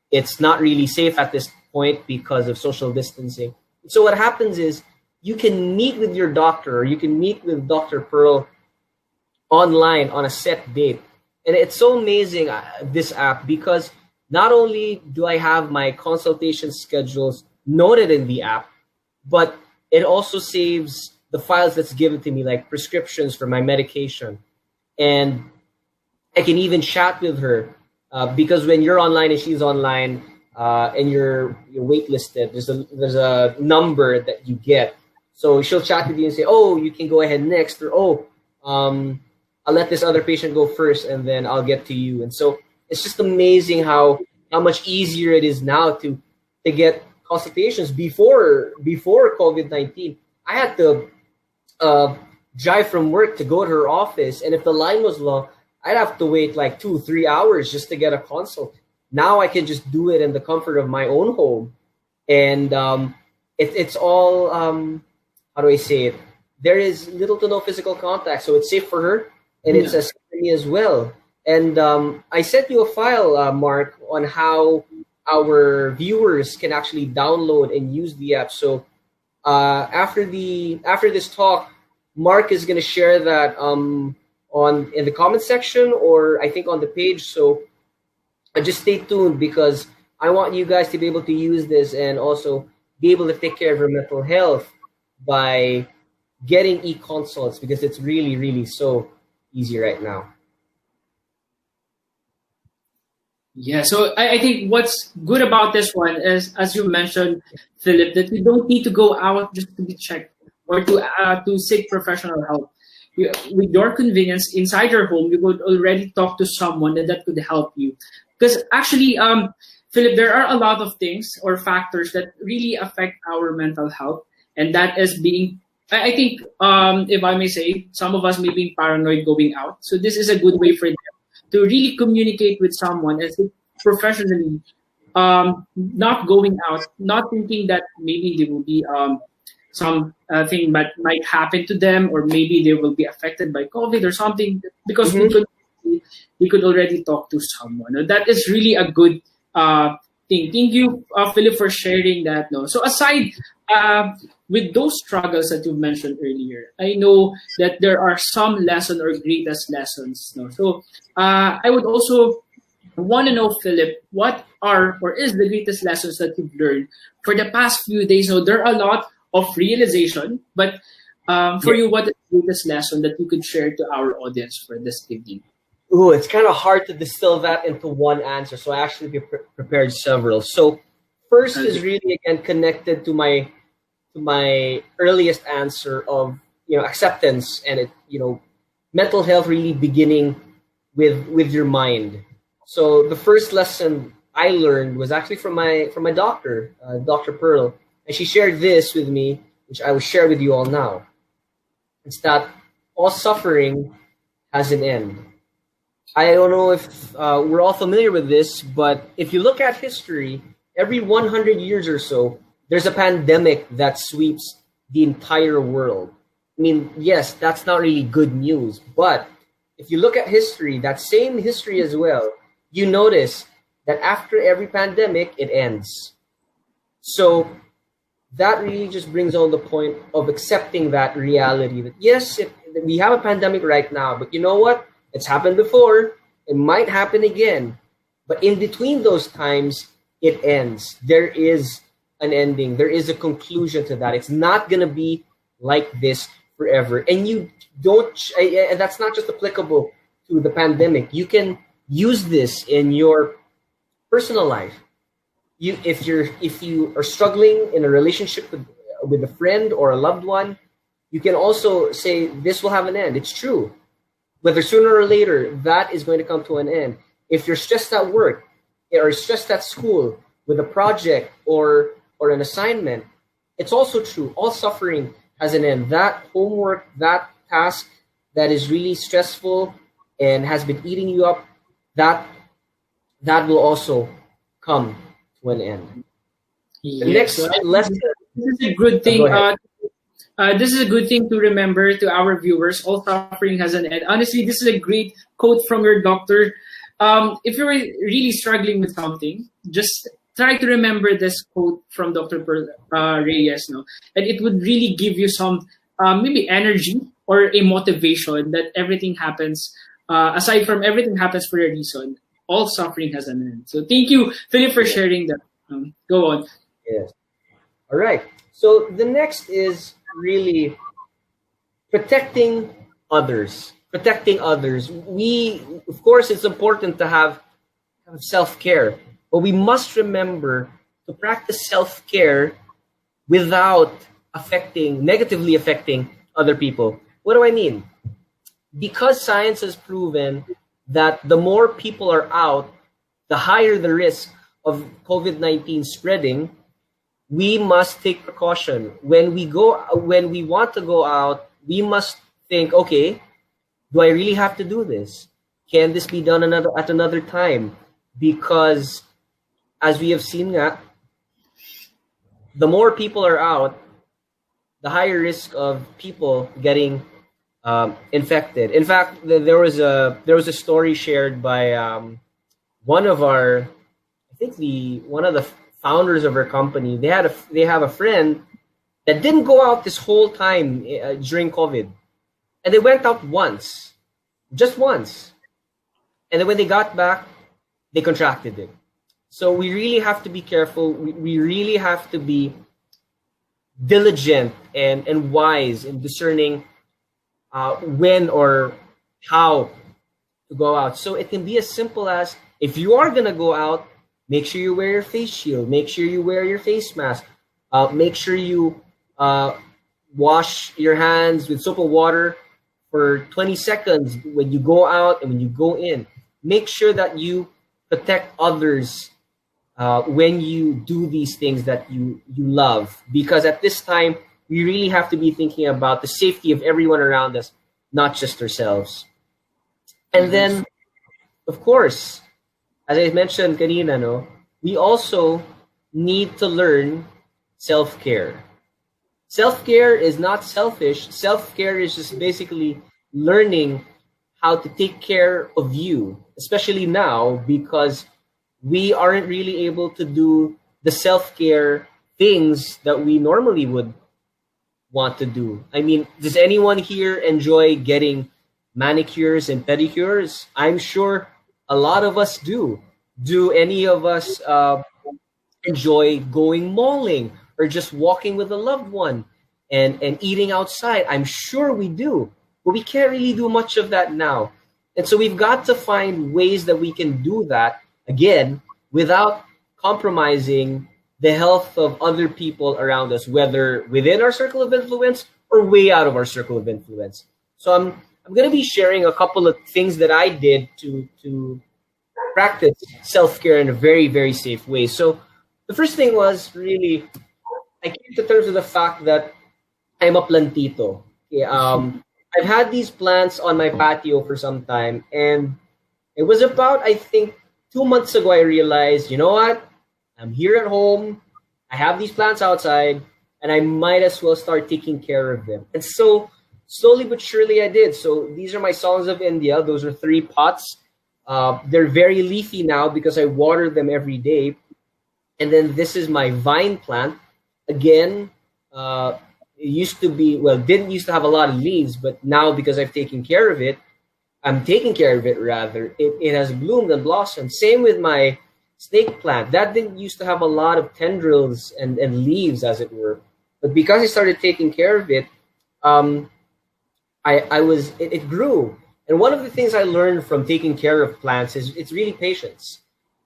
it's not really safe at this point because of social distancing. So what happens is you can meet with your doctor, or you can meet with Dr. Pearl online on a set date. And it's so amazing, this app, because not only do I have my consultation schedules noted in the app, but it also saves the files that's given to me, like prescriptions for my medication. And I can even chat with her because when you're online and she's online and you're waitlisted, there's a number that you get. So she'll chat with you and say, oh, you can go ahead next, or I'll let this other patient go first and then I'll get to you. And so it's just amazing how much easier it is now to get consultations. Before COVID-19, I had to drive from work to go to her office, and if the line was long, I'd have to wait like 2-3 hours just to get a consult. Now I can just do it in the comfort of my own home, and it's all how do I say it? There is little to no physical contact, so it's safe for her, and it's safe for me as well. And I sent you a file, Mark, on how our viewers can actually download and use the app. So after this talk, Mark is going to share that in the comment section, or I think on the page. So just stay tuned, because I want you guys to be able to use this and also be able to take care of your mental health by getting e-consults, because it's really, really so easy right now. Yeah, so I think what's good about this one is, as you mentioned, Philip, that you don't need to go out just to be checked or to seek professional help. With your convenience inside your home, you could already talk to someone that could help you. Because actually, Philip, there are a lot of things or factors that really affect our mental health, and that is being, I think, if I may say, some of us may be paranoid going out. So this is a good way for them to really communicate with someone and professionally, not going out, not thinking that maybe there will be some thing that might happen to them, or maybe they will be affected by COVID or something, because we could already talk to someone. That is really a good thing. Thank you, Philip, for sharing that. No, so aside with those struggles that you mentioned earlier, I know that there are some lessons or greatest lessons. No, so I would also want to know, Philip, what are or is the greatest lessons that you've learned for the past few days? So there are a lot of realization, but for you, what is the greatest lesson that you could share to our audience for this evening? Ooh, it's kind of hard to distill that into one answer. So I actually prepared several. So first is really, again, connected to my earliest answer of, acceptance, and mental health really beginning with your mind. So the first lesson I learned was actually from my doctor, Dr. Pearl, and she shared this with me, which I will share with you all now. It's that all suffering has an end. I don't know if we're all familiar with this, but if you look at history, every 100 years or so, there's a pandemic that sweeps the entire world. I mean, yes, that's not really good news, but if you look at history, that same history as well, you notice that after every pandemic, it ends. So that really just brings on the point of accepting that reality that, yes, we have a pandemic right now, but you know what? It's happened before. It might happen again. But in between those times, it ends. There is an ending. There is a conclusion to that. It's not going to be like this forever. And and that's not just applicable to the pandemic. You can use this in your personal life. If you are struggling in a relationship with a friend or a loved one, you can also say, this will have an end. It's true. Whether sooner or later, that is going to come to an end. If you're stressed at work or stressed at school with a project or an assignment, it's also true. All suffering has an end. That homework, that task that is really stressful and has been eating you up, that that will also come to an end. The Yes. next So lesson. this is a good thing. Go ahead. This is a good thing to remember to our viewers. All suffering has an end. Honestly, this is a great quote from your doctor. If you're really struggling with something, just try to remember this quote from Dr. Reyes, no? And it would really give you some maybe energy or a motivation that everything happens, aside from everything happens for a reason. All suffering has an end. So thank you, Philip, for sharing that. Go on. Yes. All right. So the next is really protecting others. Protecting others. Of course, it's important to have self-care, but we must remember to practice self-care without negatively affecting other people. What do I mean? Because science has proven that the more people are out, the higher the risk of COVID-19 spreading, we must take precaution. When we want to go out, we must think, okay, do I really have to do this? Can this be done at another time? Because as we have seen that, the more people are out, the higher risk of people getting infected. In fact, there was a story shared by one of the founders of our company. They have a friend that didn't go out this whole time during COVID, and they went out just once, and then when they got back, they contracted it. So we really have to be careful. We really have to be diligent and wise in discerning when or how to go out. So it can be as simple as, if you are going to go out, make sure you wear your face shield. Make sure you wear your face mask. Make sure you wash your hands with soap and water for 20 seconds when you go out and when you go in. Make sure that you protect others when you do these things that you love. Because at this time, we really have to be thinking about the safety of everyone around us, not just ourselves. And then, of course, as I mentioned kanina, no, we also need to learn self-care. Self-care is not selfish. Self-care is just basically learning how to take care of you, especially now, because we aren't really able to do the self-care things that we normally would want to do. I mean, does anyone here enjoy getting manicures and pedicures? I'm sure a lot of us do. Do any of us enjoy going malling or just walking with a loved one and eating outside? I'm sure we do, but we can't really do much of that now. And so we've got to find ways that we can do that, again, without compromising the health of other people around us, whether within our circle of influence or way out of our circle of influence. So I'm going to be sharing a couple of things that I did to practice self-care in a very, very safe way. So the first thing was really, I came to terms with the fact that I'm a plantito. Okay, I've had these plants on my patio for some time, and it was about, I think, 2 months ago, I realized, you know what? I'm here at home. I have these plants outside, and I might as well start taking care of them. And so slowly but surely I did. So these are my Songs of India. Those are 3 pots. They're very leafy now because I water them every day. And then this is my vine plant. Again, it used to be, well, didn't used to have a lot of leaves, but now because I've taken care of it, I'm taking care of it rather, it has bloomed and blossomed. Same with my snake plant. That didn't used to have a lot of tendrils and leaves, as it were. But because I started taking care of it, it grew. And one of the things I learned from taking care of plants is it's really patience.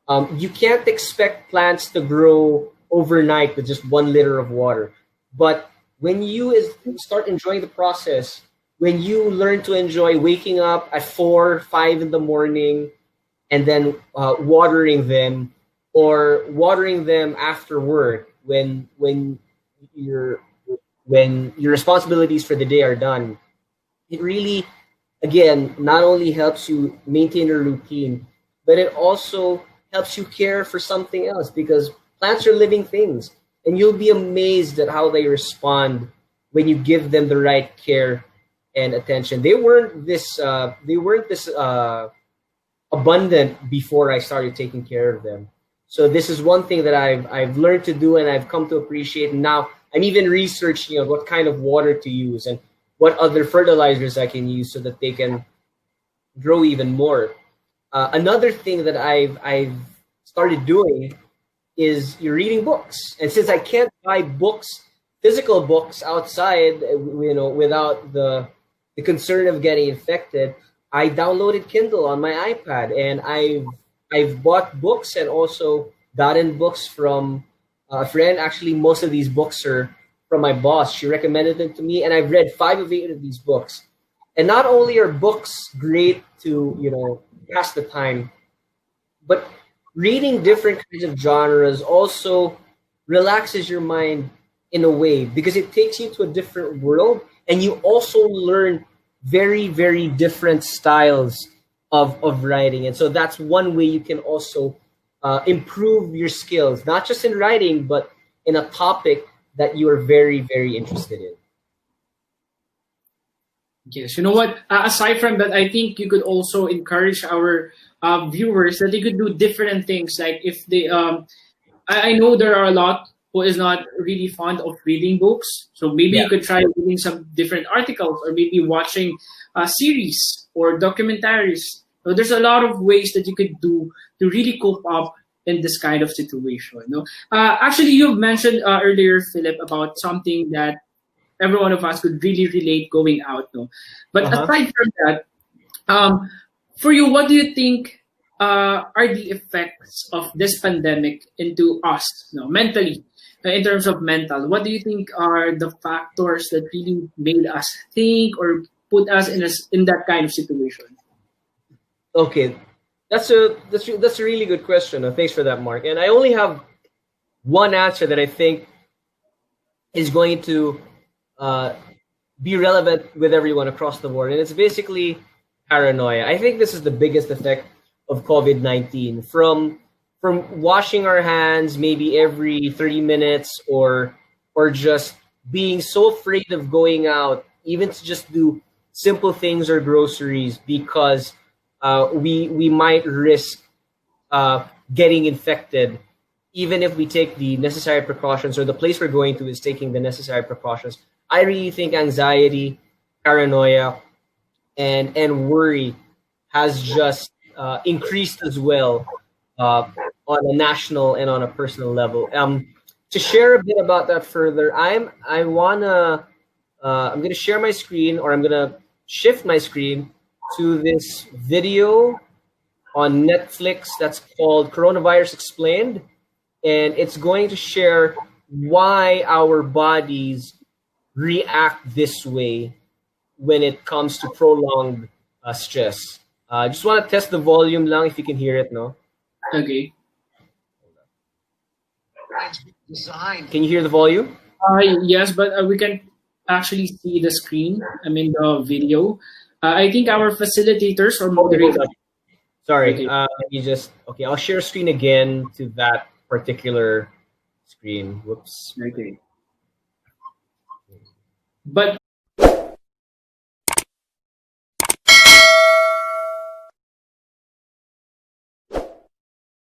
You can't expect plants to grow overnight with just 1 liter of water. But when you start enjoying the process, when you learn to enjoy waking up at 4, 5 in the morning and then watering them, or watering them after work when your responsibilities for the day are done, it really, again, not only helps you maintain a routine, but it also helps you care for something else, because plants are living things, and you'll be amazed at how they respond when you give them the right care and attention. They weren't this abundant before I started taking care of them. So this is one thing that I've learned to do, and I've come to appreciate. And now I'm even researching what kind of water to use and what other fertilizers I can use so that they can grow even more. Another thing that I've started doing is you're reading books. And since I can't buy books, physical books outside, without the concern of getting infected, I downloaded Kindle on my iPad, and I've bought books and also gotten books from a friend. Actually, most of these books are from my boss. She recommended them to me, and I've read 5 of 8 of these books. And not only are books great to, pass the time, but reading different kinds of genres also relaxes your mind in a way, because it takes you to a different world, and you also learn very, very different styles of writing. And so that's one way you can also improve your skills, not just in writing, but in a topic that you are very, very interested in. Yes, you know what? Aside from that, I think you could also encourage our viewers that they could do different things. Like if they, I know there are a lot who is not really fond of reading books, so maybe you could try reading some different articles, or maybe watching series or documentaries. So there's a lot of ways that you could do to really cope up in this kind of situation. Actually, you mentioned earlier, Philip, about something that every one of us could really relate going out. But aside from that, for you, what do you think are the effects of this pandemic into us mentally, in terms of mental? What do you think are the factors that really made us think or put us in that kind of situation? Okay, that's a really good question. Thanks for that, Mark. And I only have one answer that I think is going to be relevant with everyone across the board, and it's basically paranoia. I think this is the biggest effect of COVID-19. From washing our hands maybe every 30 minutes, or just being so afraid of going out, even to just do simple things or groceries, because we might risk getting infected, even if we take the necessary precautions, or the place we're going to is taking the necessary precautions. I really think anxiety, paranoia, and worry has just increased as well on a national and on a personal level. To share a bit about that further, I'm gonna share my screen, or I'm gonna shift my screen to this video on Netflix that's called Coronavirus Explained, and it's going to share why our bodies react this way when it comes to prolonged stress. I just want to test the volume lang, if you can hear it, no? Okay. Can you hear the volume? Yes, but we can actually see the screen. I mean, the video. I think our facilitators or moderators. Sorry, Okay. I'll share screen again to that particular screen. Whoops. Okay. But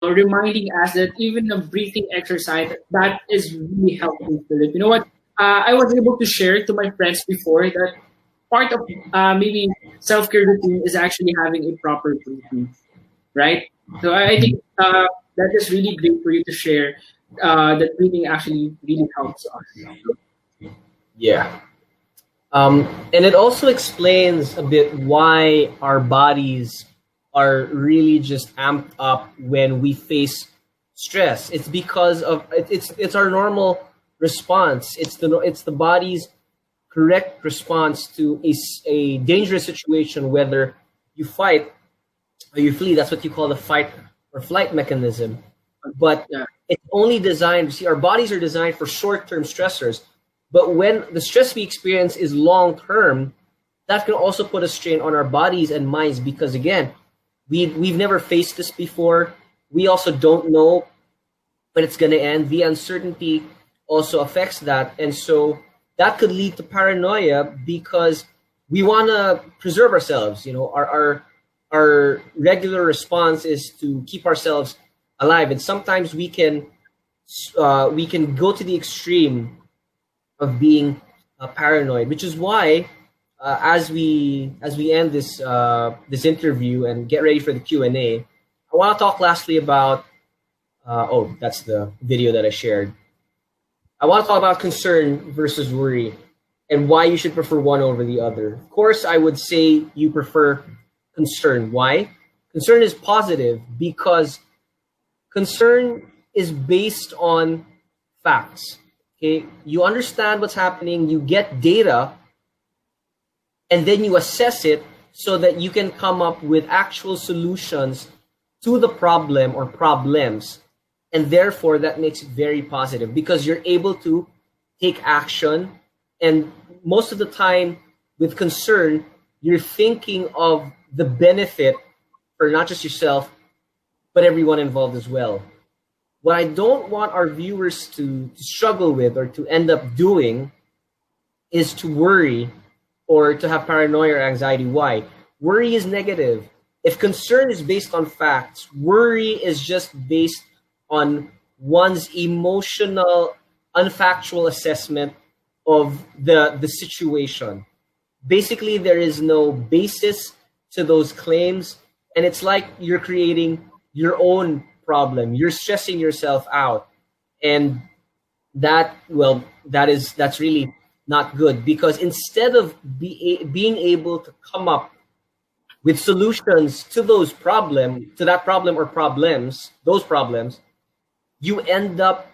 reminding us that even a breathing exercise, that is really helpful, Philip. You know what? I was able to share to my friends before that part of maybe self-care routine is actually having a proper breathing, right? So I think that is really great for you to share that breathing actually really helps us. Yeah. And it also explains a bit why our bodies are really just amped up when we face stress. It's because of it's our normal response. It's the body's correct response to a dangerous situation, whether you fight or you flee. That's what you call the fight or flight mechanism. But it's only designed, our bodies are designed for short-term stressors. But when the stress we experience is long-term, that can also put a strain on our bodies and minds, because again, we've never faced this before. we also don't know when it's going to end. The uncertainty also affects that. And so that could lead to paranoia because we want to preserve ourselves. You know, our regular response is to keep ourselves alive. And sometimes we can go to the extreme of being paranoid, which is why as we end this interview and get ready for the Q&A, I want to talk lastly about oh, that's the video that I shared. I want to talk about concern versus worry and why you should prefer one over the other. Of course, I would say you prefer concern. Why? Concern is positive because concern is based on facts. Okay, you understand what's happening, you get data, and then you assess it so that you can come up with actual solutions to the problem or problems. And therefore, that makes it very positive because you're able to take action. And most of the time with concern, you're thinking of the benefit for not just yourself, but everyone involved as well. What I don't want our viewers to struggle with or to end up doing is to worry or to have paranoia or anxiety. Why? Worry is negative. If concern is based on facts, worry is just based on one's emotional, unfactual assessment of the situation. Basically, there is no basis to those claims, and it's like you're creating your own problem. You're stressing yourself out, and that's really not good, because instead of being able to come up with solutions to those that problem or problems, you end up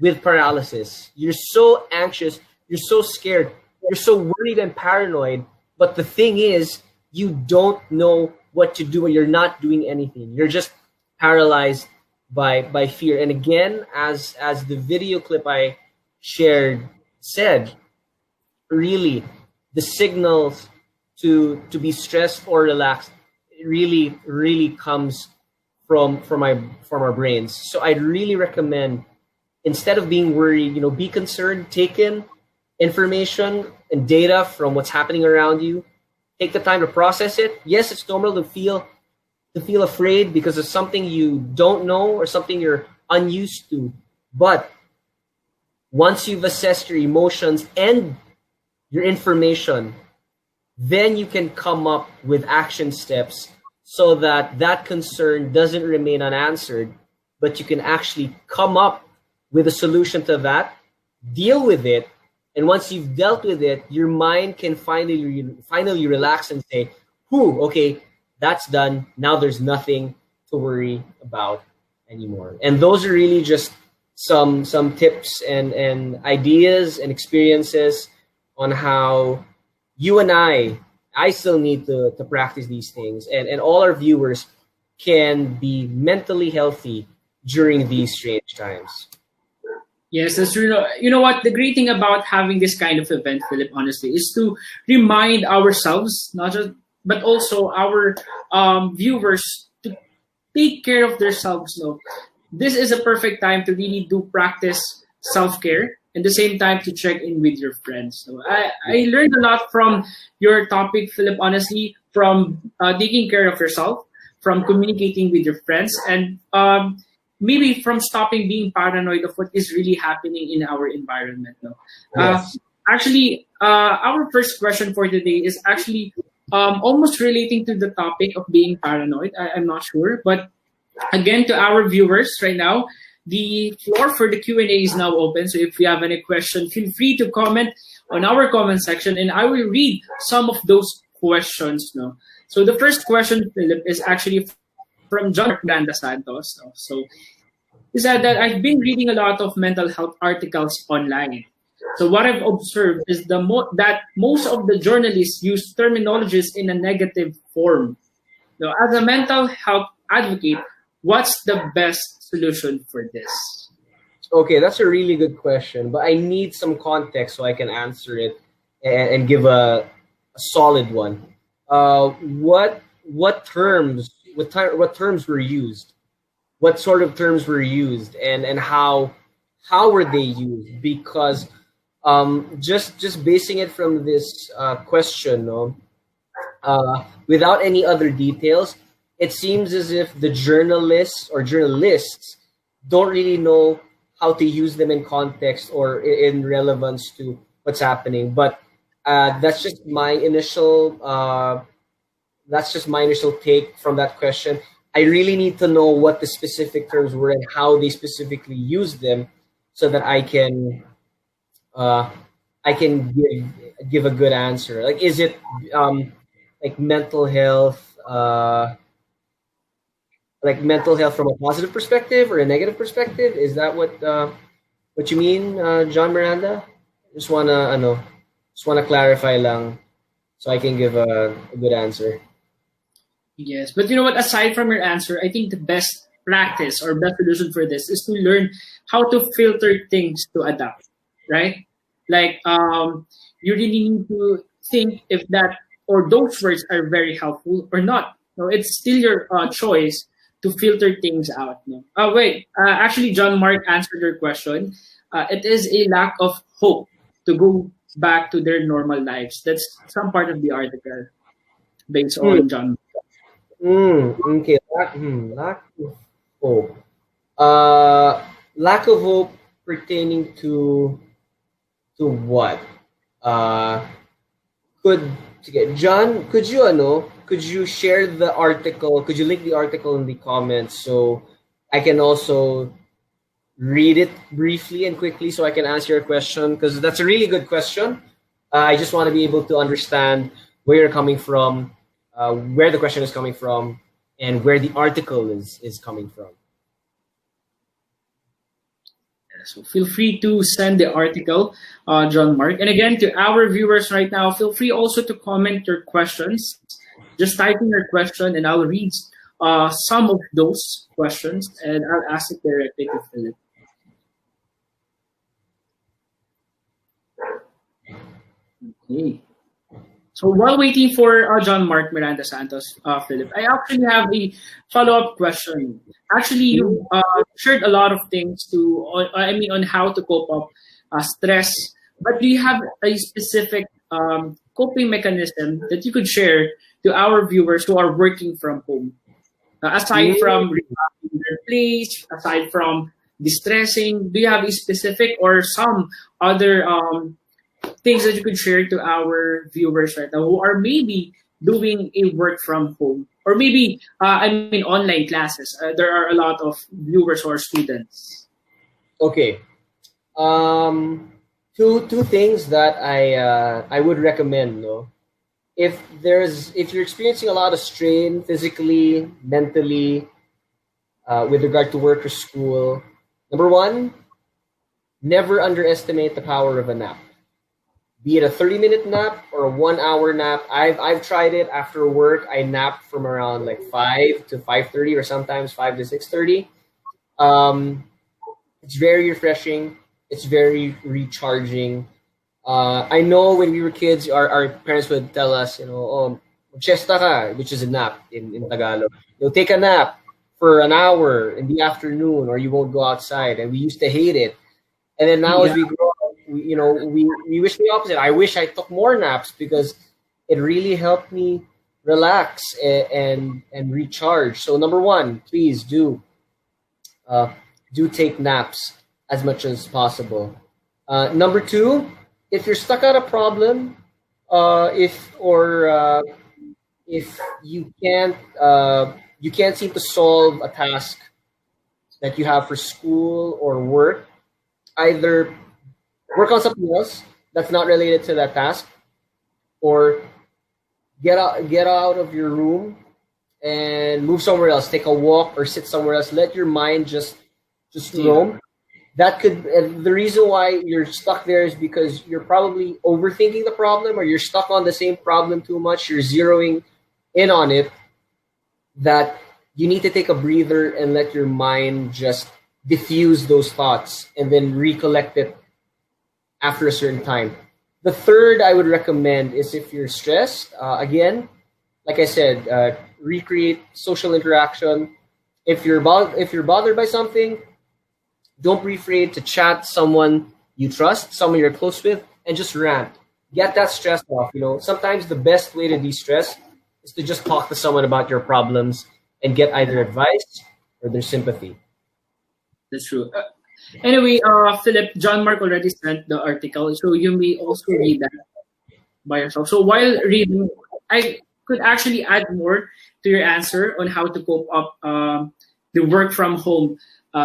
with paralysis. You're so anxious, you're so scared, you're so worried and paranoid, but the thing is, you don't know what to do, or you're not doing anything. You're just paralyzed by fear. And again, as the video clip I shared said, really the signals to be stressed or relaxed really comes from our brains. So I'd really recommend, instead of being worried, be concerned, take in information and data from what's happening around you. Take the time to process it. Yes, it's normal to feel afraid because of something you don't know or something you're unused to. But once you've assessed your emotions and your information, then you can come up with action steps so that concern doesn't remain unanswered, but you can actually come up with a solution to that, deal with it, and once you've dealt with it, your mind can finally relax and say, "Whew, okay, that's done. Now there's nothing to worry about anymore." And those are really just some tips and ideas and experiences on how you and I still need to practice these things, and all our viewers can be mentally healthy during these strange times. Yes, that's true. You know what? The great thing about having this kind of event, Philip, honestly, is to remind ourselves, but also our viewers, to take care of themselves. No, this is a perfect time to really do practice self-care, and at the same time to check in with your friends. So I learned a lot from your topic, Philip, honestly, from taking care of yourself, from communicating with your friends, and maybe from stopping being paranoid of what is really happening in our environment. No? Yes. Our first question for today is actually almost relating to the topic of being paranoid. I'm not sure, but again, to our viewers right now, the floor for the Q&A is now open. So if you have any question, feel free to comment on our comment section, and I will read some of those questions. No? So the first question, Philip, is actually from John Miranda Santos. No? So he said that I've been reading a lot of mental health articles online. So what I've observed is that most of the journalists use terminologies in a negative form. Now, as a mental health advocate, what's the best solution for this? Okay, that's a really good question, but I need some context so I can answer it and give a solid one. What terms were used? what sort of terms were used, and how were they used, because just basing it from this question, no, without any other details, it seems as if the journalists don't really know how to use them in context or in relevance to what's happening. But that's just my initial take from that question. I really need to know what the specific terms were and how they specifically use them, so that I can give a good answer. Like, is it like mental health? Like mental health from a positive perspective or a negative perspective? Is that what you mean, John Miranda? Just wanna clarify lang, so I can give a good answer. Yes, but you know what? Aside from your answer, I think the best practice or best solution for this is to learn how to filter things to adapt, right? Like, you really need to think if that or those words are very helpful or not. So it's still your choice to filter things out. No? Wait, actually, John Mark answered your question. It is a lack of hope to go back to their normal lives. That's some part of the article based on John. Okay. Lack of hope. Lack of hope pertaining to what? John, could you share the article? Could you link the article in the comments so I can also read it briefly and quickly so I can answer your question? Because that's a really good question. I just want to be able to understand where you're coming from, where the question is coming from, and where the article is coming from. So feel free to send the article, John Mark. And again, to our viewers right now, feel free also to comment your questions. Just type in your question and I'll read some of those questions and I'll ask it directly to Philip. Okay. So while waiting for John Mark Miranda Santos, Philip, I actually have a follow-up question. Actually, you shared a lot of things on how to cope up stress, but do you have a specific coping mechanism that you could share to our viewers who are working from home? Aside from revamping their place, aside from distressing, do you have a specific or some other things that you could share to our viewers right now who are maybe doing a work from home or maybe online classes? There are a lot of viewers or students. Okay, two things that I would recommend. No, if you're experiencing a lot of strain physically, mentally, with regard to work or school, number one, never underestimate the power of a nap. Be it a 30-minute nap or a 1-hour nap. I've tried it after work. I nap from around like 5 to 5:30 or sometimes 5 to 6:30. It's very refreshing. It's very recharging. I know when we were kids, our parents would tell us, siesta ka, which is a nap in Tagalog. Take a nap for an hour in the afternoon or you won't go outside. And we used to hate it. And then now as we grow up, we wish the opposite. I wish I took more naps because it really helped me relax and recharge. So number one, please do take naps as much as possible. Number two, if you're stuck on a problem, if you can't seem to solve a task that you have for school or work, either work on something else that's not related to that task, or get out of your room and move somewhere else. Take a walk or sit somewhere else. Let your mind just roam. That could the reason why you're stuck there is because you're probably overthinking the problem, or you're stuck on the same problem too much. You're zeroing in on it. That you need to take a breather and let your mind just diffuse those thoughts and then recollect it after a certain time. The third I would recommend is if you're stressed, again, like I said, recreate social interaction. if you're bothered by something, don't be afraid to chat someone you trust, someone you're close with, and just rant. Get that stress off. Sometimes the best way to de-stress is to just talk to someone about your problems and get either advice or their sympathy. That's true. Anyway, Philip, John Mark already sent the article, so you may also read that by yourself. So while reading, I could actually add more to your answer on how to cope up the work from home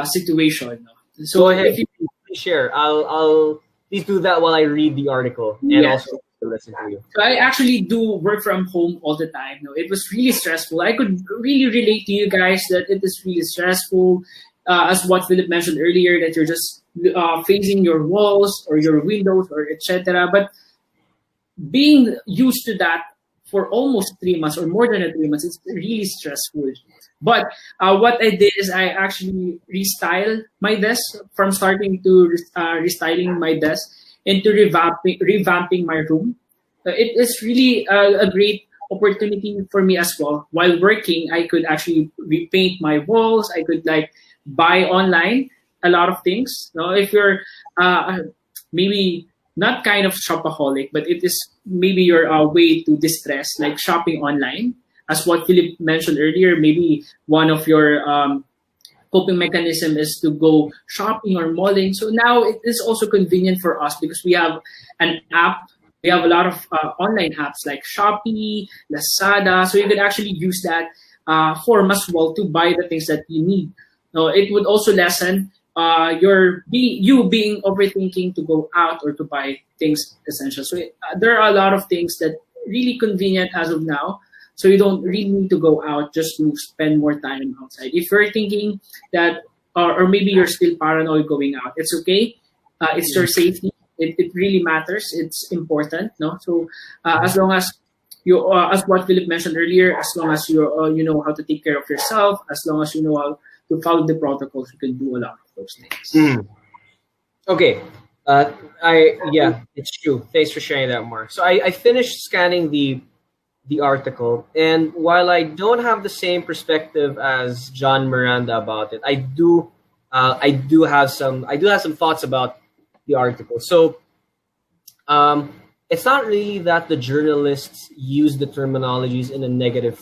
situation. So go ahead, if you please share. I'll please do that while I read the article and also listen to you. So I actually do work from home all the time. It was really stressful. I could really relate to you guys that it is really stressful. As what Philip mentioned earlier, that you're just facing your walls or your windows or etc. But being used to that for almost 3 months or more than 3 months, it's really stressful. But what I did is I actually restyled my desk from starting to restyling my desk into revamping my room. It is really a great opportunity for me as well. While working, I could actually repaint my walls. I could buy online a lot of things. If you're maybe not kind of shopaholic, but it is maybe your way to distress, like shopping online. As what Philip mentioned earlier, maybe one of your coping mechanism is to go shopping or malling. So now it is also convenient for us because we have an app. We have a lot of online apps like Shopee, Lazada. So you can actually use that form as well to buy the things that you need. It would also lessen you being overthinking to go out or to buy things essential. So there are a lot of things that really convenient as of now. So you don't really need to go out just to spend more time outside. If you're thinking that, or maybe you're still paranoid going out, it's okay. It's your safety. It really matters. It's important. So as long as you, as what Philip mentioned earlier, as long as you know how to take care of yourself, as long as you know how to follow the protocols, you can do a lot of those things. Okay. It's true. Thanks for sharing that, Mark. So I finished scanning the article, and while I don't have the same perspective as John Miranda about it, I do have some thoughts about the article. So it's not really that the journalists use the terminologies in a negative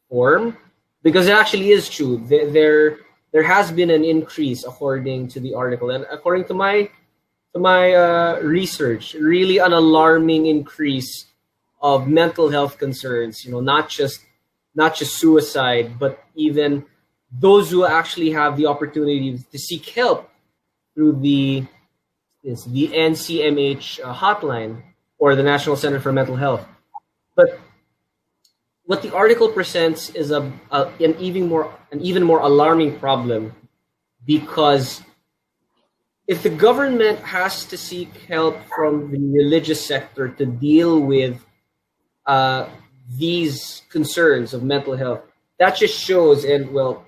form, because it actually is true. There has been an increase, according to the article, and according to my research, really an alarming increase of mental health concerns. Not just suicide, but even those who actually have the opportunity to seek help through the NCMH hotline or the National Center for Mental Health. But what the article presents is an even more alarming problem, because if the government has to seek help from the religious sector to deal with these concerns of mental health, that just shows, and well,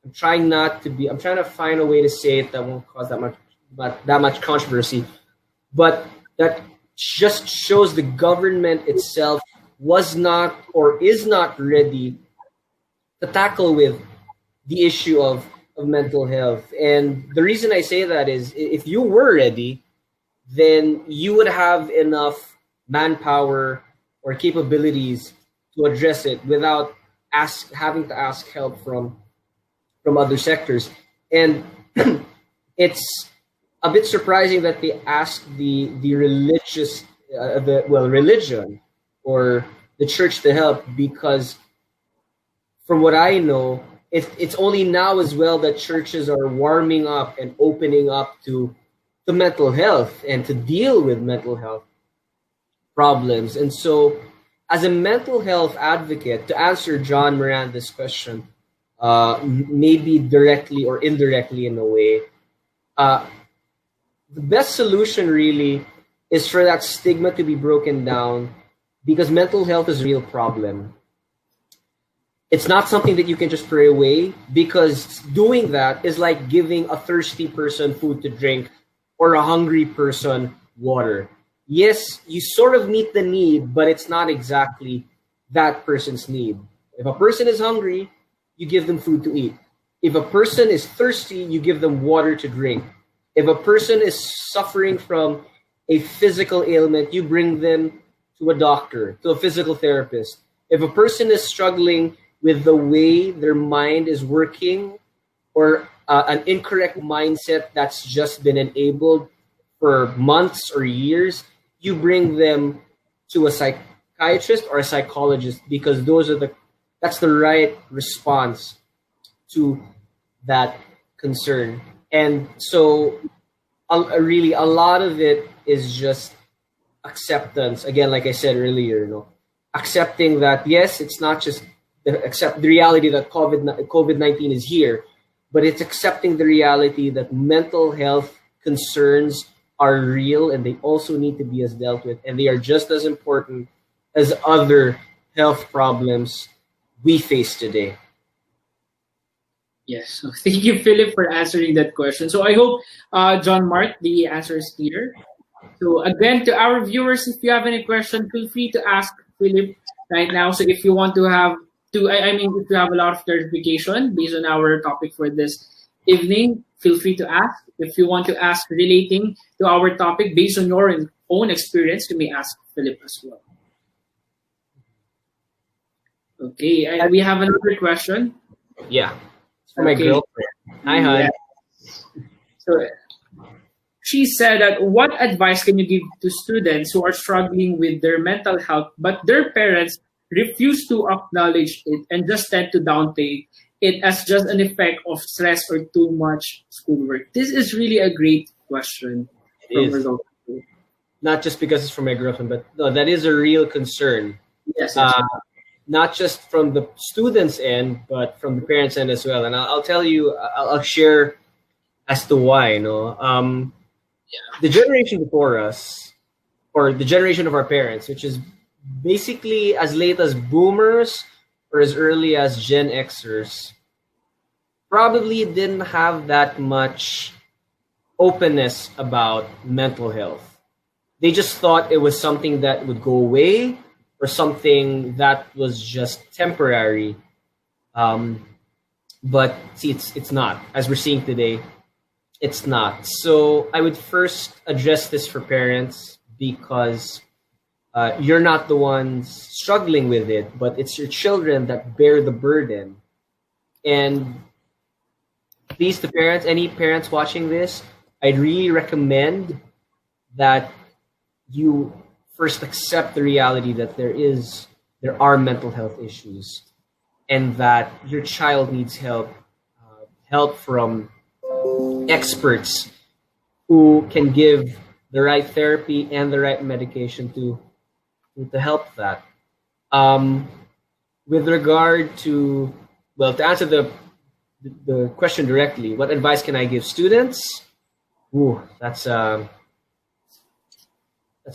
I'm trying to find a way to say it that won't cause that much controversy, but that just shows the government itself was not or is not ready to tackle with the issue of mental health. And the reason I say that is, if you were ready, then you would have enough manpower or capabilities to address it without having to ask help from other sectors. And it's a bit surprising that they asked the religious, religion or the church to help, because from what I know, it's only now as well that churches are warming up and opening up to mental health and to deal with mental health problems. And so, as a mental health advocate, to answer John Miranda's question, maybe directly or indirectly in a way, the best solution really is for that stigma to be broken down, because mental health is a real problem. It's not something that you can just pray away, because doing that is like giving a thirsty person food to drink or a hungry person water. Yes, you sort of meet the need, but it's not exactly that person's need. If a person is hungry, you give them food to eat. If a person is thirsty, you give them water to drink. If a person is suffering from a physical ailment, you bring them to a doctor, to a physical therapist. If a person is struggling with the way their mind is working, or an incorrect mindset that's just been enabled for months or years, you bring them to a psychiatrist or a psychologist, because that's the right response to that concern. And so really a lot of it is just acceptance. Again, like I said earlier, accepting that, yes, it's not just accept the reality that COVID-19 is here, but it's accepting the reality that mental health concerns are real and they also need to be dealt with, and they are just as important as other health problems we face today. Yes. So thank you, Philip, for answering that question. So I hope, John Mark, the answer is clear. So again, to our viewers, if you have any question, feel free to ask Philip right now. So if you want to have if you have a lot of clarification based on our topic for this evening, feel free to ask. If you want to ask relating to our topic based on your own experience, you may ask Philip as well. Okay, we have another question. Yeah, it's for my girlfriend. Hi, hon. Yes. So she said that, what advice can you give to students who are struggling with their mental health, but their parents refuse to acknowledge it and just tend to downplay it as just an effect of stress or too much schoolwork? This is really a great question. It is. Not just because it's from my girlfriend, but no, that is a real concern. Yes. Not just from the students' end, but from the parents' end as well. And I'll tell you, I'll share as to why. The generation before us, or the generation of our parents, which is basically as late as boomers or as early as Gen Xers, probably didn't have that much openness about mental health. They just thought it was something that would go away or something that was just temporary. But see, it's not. As we're seeing today, it's not. So I would first address this for parents, because you're not the ones struggling with it, but it's your children that bear the burden. And please, the parents, any parents watching this, I'd really recommend that you first accept the reality that there are mental health issues, and that your child needs help from experts who can give the right therapy and the right medication to help that. With regard to answer the question directly, what advice can I give students? That's a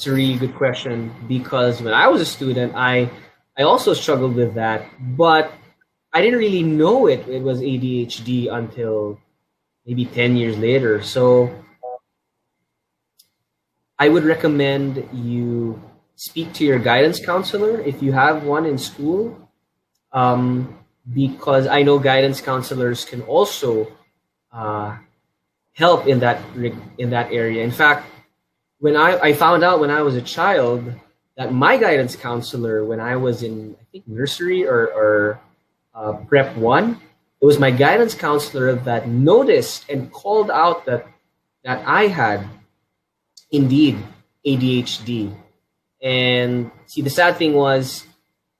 really good question, because when I was a student, I also struggled with that, but I didn't really know it was ADHD until maybe 10 years later. So I would recommend you speak to your guidance counselor if you have one in school, because I know guidance counselors can also help in that area. In fact, when I found out when I was a child that my guidance counselor, when I was in, I think, nursery or prep 1, it was my guidance counselor that noticed and called out that I had indeed ADHD. And see, the sad thing was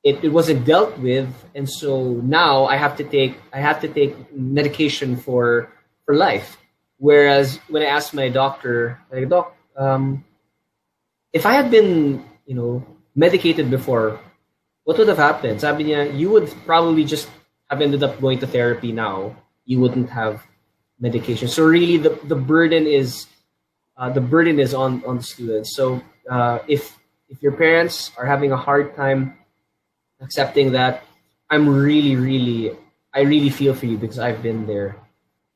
it wasn't dealt with, and so now I have to take medication for life. Whereas when I asked my doctor, like, Doc, if I had been, medicated before, what would have happened? Sabi niya, you would probably just have ended up going to therapy now. You wouldn't have medication. So really, the burden is on students. So if your parents are having a hard time accepting that, I really feel for you, because I've been there.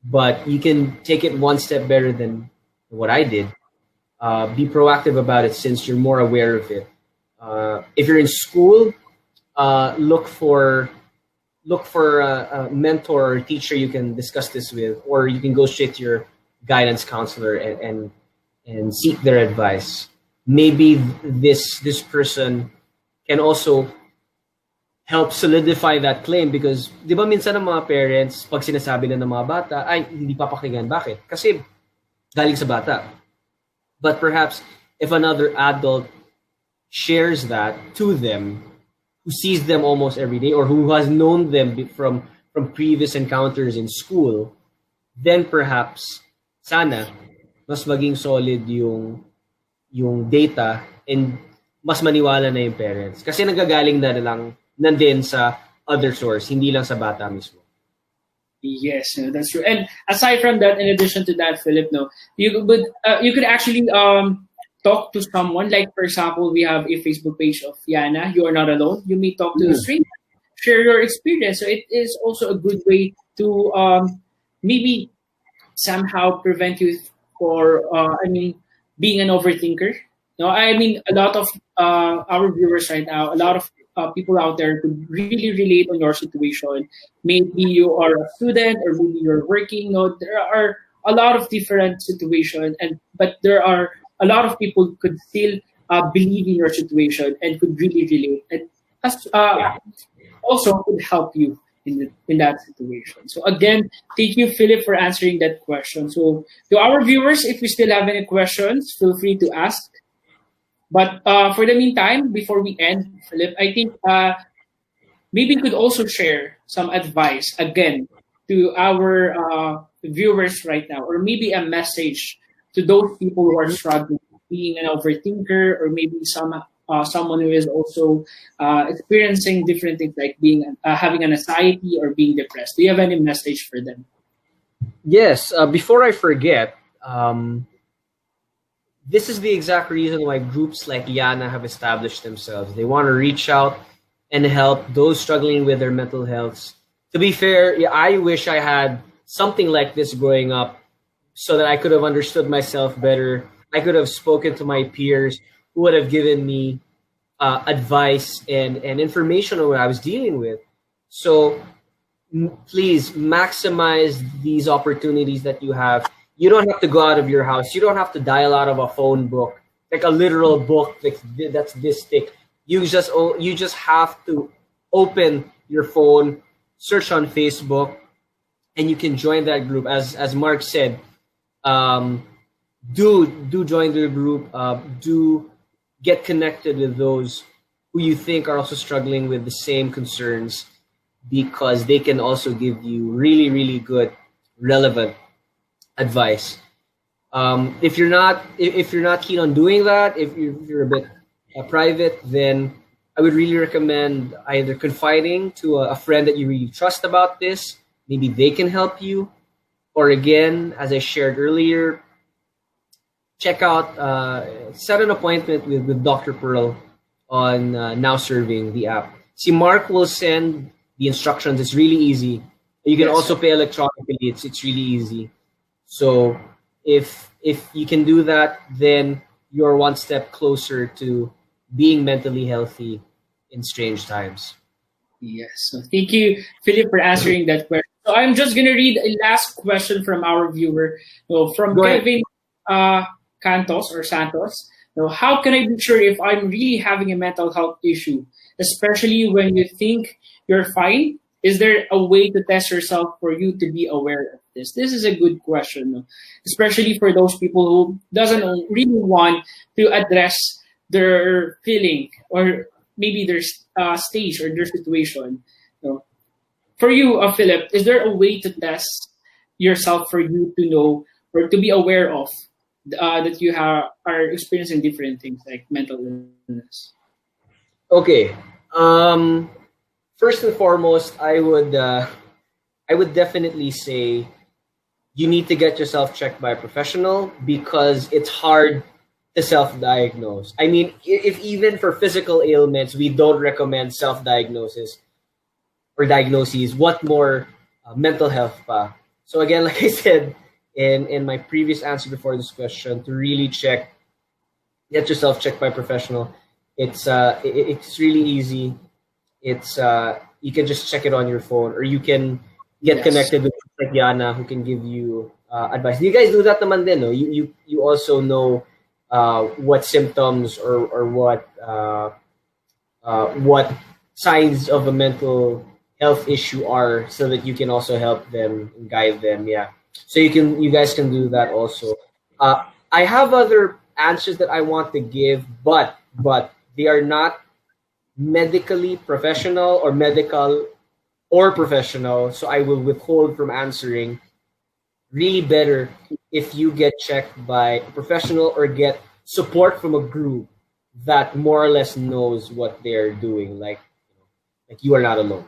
But you can take it one step better than what I did. Be proactive about it, since you're more aware of it. If you're in school, look for look for a mentor or teacher you can discuss this with, or you can go straight to your guidance counselor and seek their advice. Maybe this person can also help solidify that claim, because di ba minsan ng mga parents, pag sinasabi na ng mga bata, ay hindi papakinggan. Bakit? Kasi galing sa bata. But perhaps if another adult shares that to them, who sees them almost every day or who has known them from previous encounters in school, then perhaps sana mas maging solid yung data and mas maniwala na yung parents. Kasi nagagaling na lang nandin sa other source, hindi lang sa bata mismo. Yes, no, that's true. And aside from that, in addition to that, Philip, no, you could actually talk to someone. Like, for example, we have a Facebook page of YANA. You are not alone. You may talk to a stranger, share your experience. So it is also a good way to maybe somehow prevent you for being an overthinker. No, I mean, a lot of our viewers right now, a lot of people out there could really relate on your situation. Maybe you are a student or maybe you're working. No, there are a lot of different situations, but there are a lot of people could still believe in your situation and could really relate, and also could help you in that situation. So again, thank you, Philip, for answering that question. So to our viewers, if we still have any questions, feel free to ask. But for the meantime, before we end, Philip, I think maybe you could also share some advice again to our viewers right now, or maybe a message to those people who are struggling, being an overthinker, or maybe someone who is also experiencing different things like being having an anxiety or being depressed. Do you have any message for them? Yes. Before I forget, this is the exact reason why groups like YANA have established themselves. They want to reach out and help those struggling with their mental health. To be fair, I wish I had something like this growing up, so that I could have understood myself better. I could have spoken to my peers who would have given me advice and information on what I was dealing with. So please maximize these opportunities that you have. You don't have to go out of your house. You don't have to dial out of a phone book, like a literal book that's this thick. You just have to open your phone, search on Facebook, and you can join that group. As Mark said, do join the group. Do get connected with those who you think are also struggling with the same concerns, because they can also give you really, really good, relevant advice. If you're not keen on doing that, if you're a bit private, then I would really recommend either confiding to a friend that you really trust about this. Maybe they can help you. Or again, as I shared earlier, check out, set an appointment with Dr. Pearl on Now Serving, the app. See, Mark will send the instructions. It's really easy. You can also pay electronically. It's really easy. So if you can do that, then you're one step closer to being mentally healthy in strange times. Yes. So thank you, Philip, for answering that question. So I'm just going to read a last question from our viewer. So from Kevin Santos. So how can I be sure if I'm really having a mental health issue, especially when you think you're fine? Is there a way to test yourself for you to be aware of this? This is a good question, especially for those people who doesn't really want to address their feeling or maybe their stage or their situation. So, for you, Philip, is there a way to test yourself for you to know or to be aware of that you are experiencing different things like mental illness? Okay. First and foremost, I would definitely say you need to get yourself checked by a professional, because it's hard to self-diagnose. I mean, if even for physical ailments, we don't recommend self-diagnosis or diagnoses, what more mental health pa. So again, like I said in my previous answer before this question, to really get yourself checked by a professional. It's really easy. It's you can just check it on your phone, or you can get connected with like YANA, who can give you advice. Do you guys do that naman din, no? You also know what symptoms or what signs of a mental health issue are, so that you can also help them and guide them. Yeah. So you guys can do that also. I have other answers that I want to give, but they are not medically professional or medical or professional, so I will withhold from answering. Really better if you get checked by a professional or get support from a group that more or less knows what they're doing. Like you are not alone.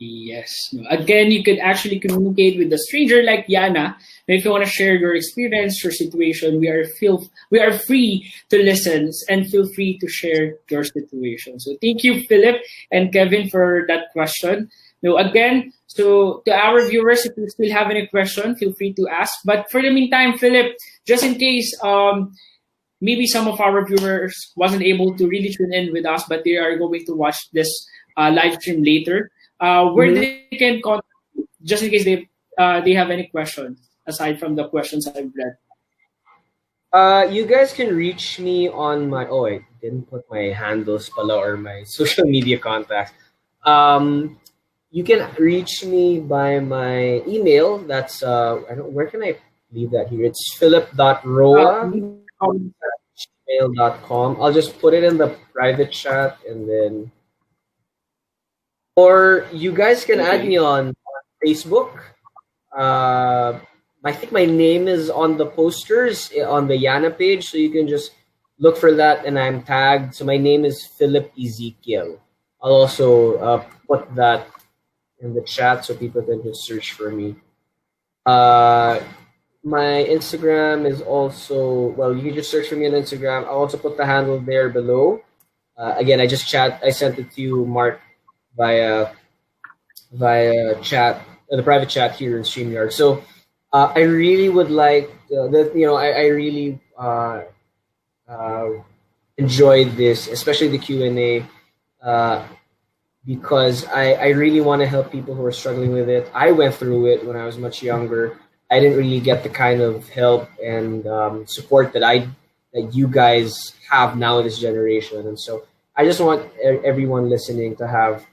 Yes. Again, you could actually communicate with a stranger like Yana. If you want to share your experience, your situation, we are free to listen and feel free to share your situation. So thank you, Philip and Kevin, for that question. Now, again, so to our viewers, if you still have any question, feel free to ask. But for the meantime, Philip, just in case maybe some of our viewers wasn't able to really tune in with us, but they are going to watch this live stream later. Where they can contact you, just in case they have any questions aside from the questions I've read. You guys can reach me on my I didn't put my handles pala or my social media contacts. You can reach me by my email. That's where can I leave that here? It's philip.roa@gmail.com. I'll just put it in the private chat, and then. Or you guys can add me on Facebook. I think my name is on the posters on the YANA page, so you can just look for that, and I'm tagged. So my name is Philip Ezekiel. I'll also put that in the chat so people can just search for me. My Instagram is also, well, you can just search for me on Instagram. I'll also put the handle there below. Again, I sent it to you, Mark, via chat, the private chat here in StreamYard. So I really would like I really enjoyed this, especially the Q&A, because I really want to help people who are struggling with it. I went through it when I was much younger. I didn't really get the kind of help and support that you guys have now in this generation, and so I just want everyone listening to have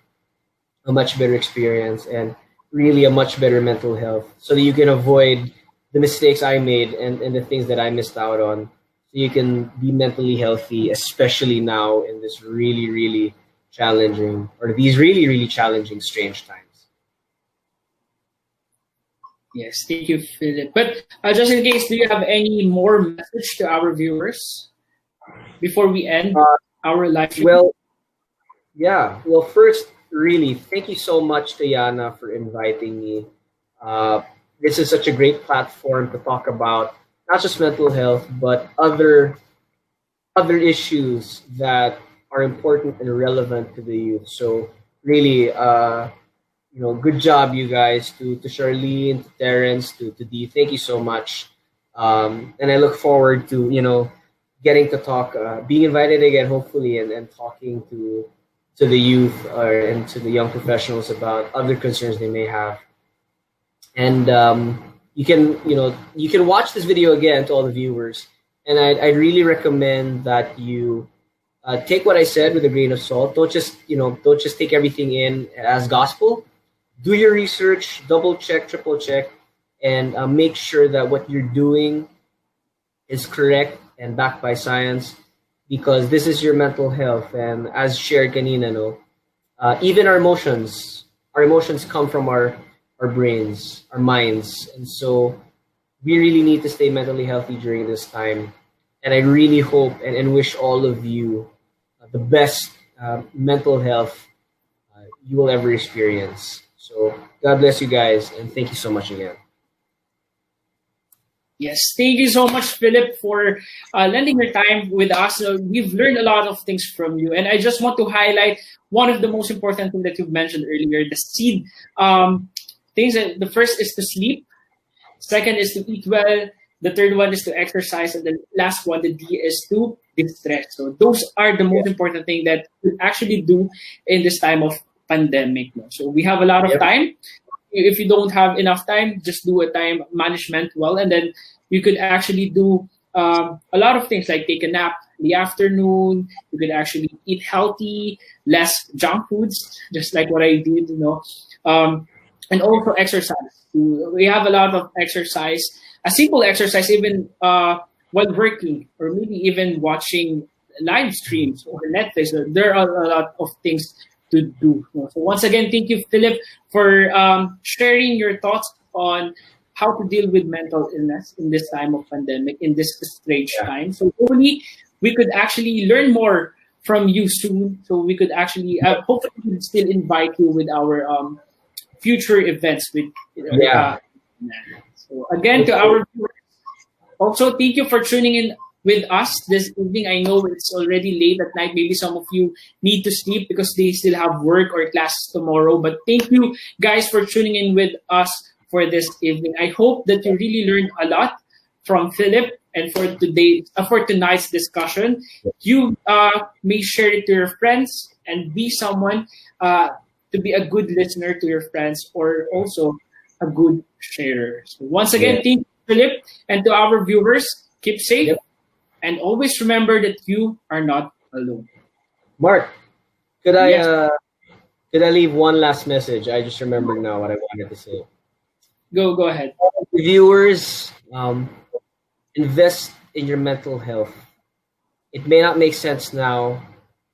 a much better experience and really a much better mental health, so that you can avoid the mistakes I made and the things that I missed out on, so you can be mentally healthy, especially now in this really, really challenging, or these really, really challenging, strange times. Yes, thank you, Philip. But just in case, do you have any more message to our viewers before we end our live stream? Well, first, really, thank you so much to YANA for inviting me. This is such a great platform to talk about not just mental health, but other issues that are important and relevant to the youth. So really, good job, you guys, to Charlene, to Terrence, to Dee. Thank you so much. And I look forward to, getting to talk, being invited again, hopefully, and talking to the youth and to the young professionals about other concerns they may have. And you can watch this video again, to all the viewers. And I really recommend that you take what I said with a grain of salt. Don't just take everything in as gospel. Do your research, double check, triple check, and make sure that what you're doing is correct and backed by science, because this is your mental health. And as shared kanina, even our emotions come from our brains, our minds. And so we really need to stay mentally healthy during this time. And I really hope and wish all of you the best mental health you will ever experience. So God bless you guys, and thank you so much again. Yes, thank you so much, Philip, for lending your time with us. We've learned a lot of things from you, and I just want to highlight one of the most important things that you've mentioned earlier, the seed things. The first is to sleep, second is to eat well, the third one is to exercise, and the last one, the D, is to distress. So those are the most important thing that we actually do in this time of pandemic. No? So we have a lot of Yep. time. If you don't have enough time, just do a time management well, and then you could actually do a lot of things like take a nap in the afternoon. You could actually eat healthy, less junk foods, just like what I did, and also exercise. We have a lot of exercise, a simple exercise, even while working, or maybe even watching live streams or Netflix. There are a lot of things to do. So once again, thank you, Philip, for sharing your thoughts on how to deal with mental illness in this time of pandemic, in this strange time. So hopefully we could actually learn more from you soon. So we could actually, hopefully we could still invite you with our future events with so again, to our viewers, also thank you for tuning in with us this evening. I know it's already late at night. Maybe some of you need to sleep because they still have work or classes tomorrow. But thank you guys for tuning in with us for this evening. I hope that you really learned a lot from Philip, and for tonight's discussion. You may share it to your friends and be someone to be a good listener to your friends, or also a good sharer. So once again, thank you, Philip, and to our viewers, keep safe. And always remember that you are not alone. Mark, could I leave one last message? I just remembered now what I wanted to say. Go ahead. Viewers, invest in your mental health. It may not make sense now,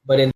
but in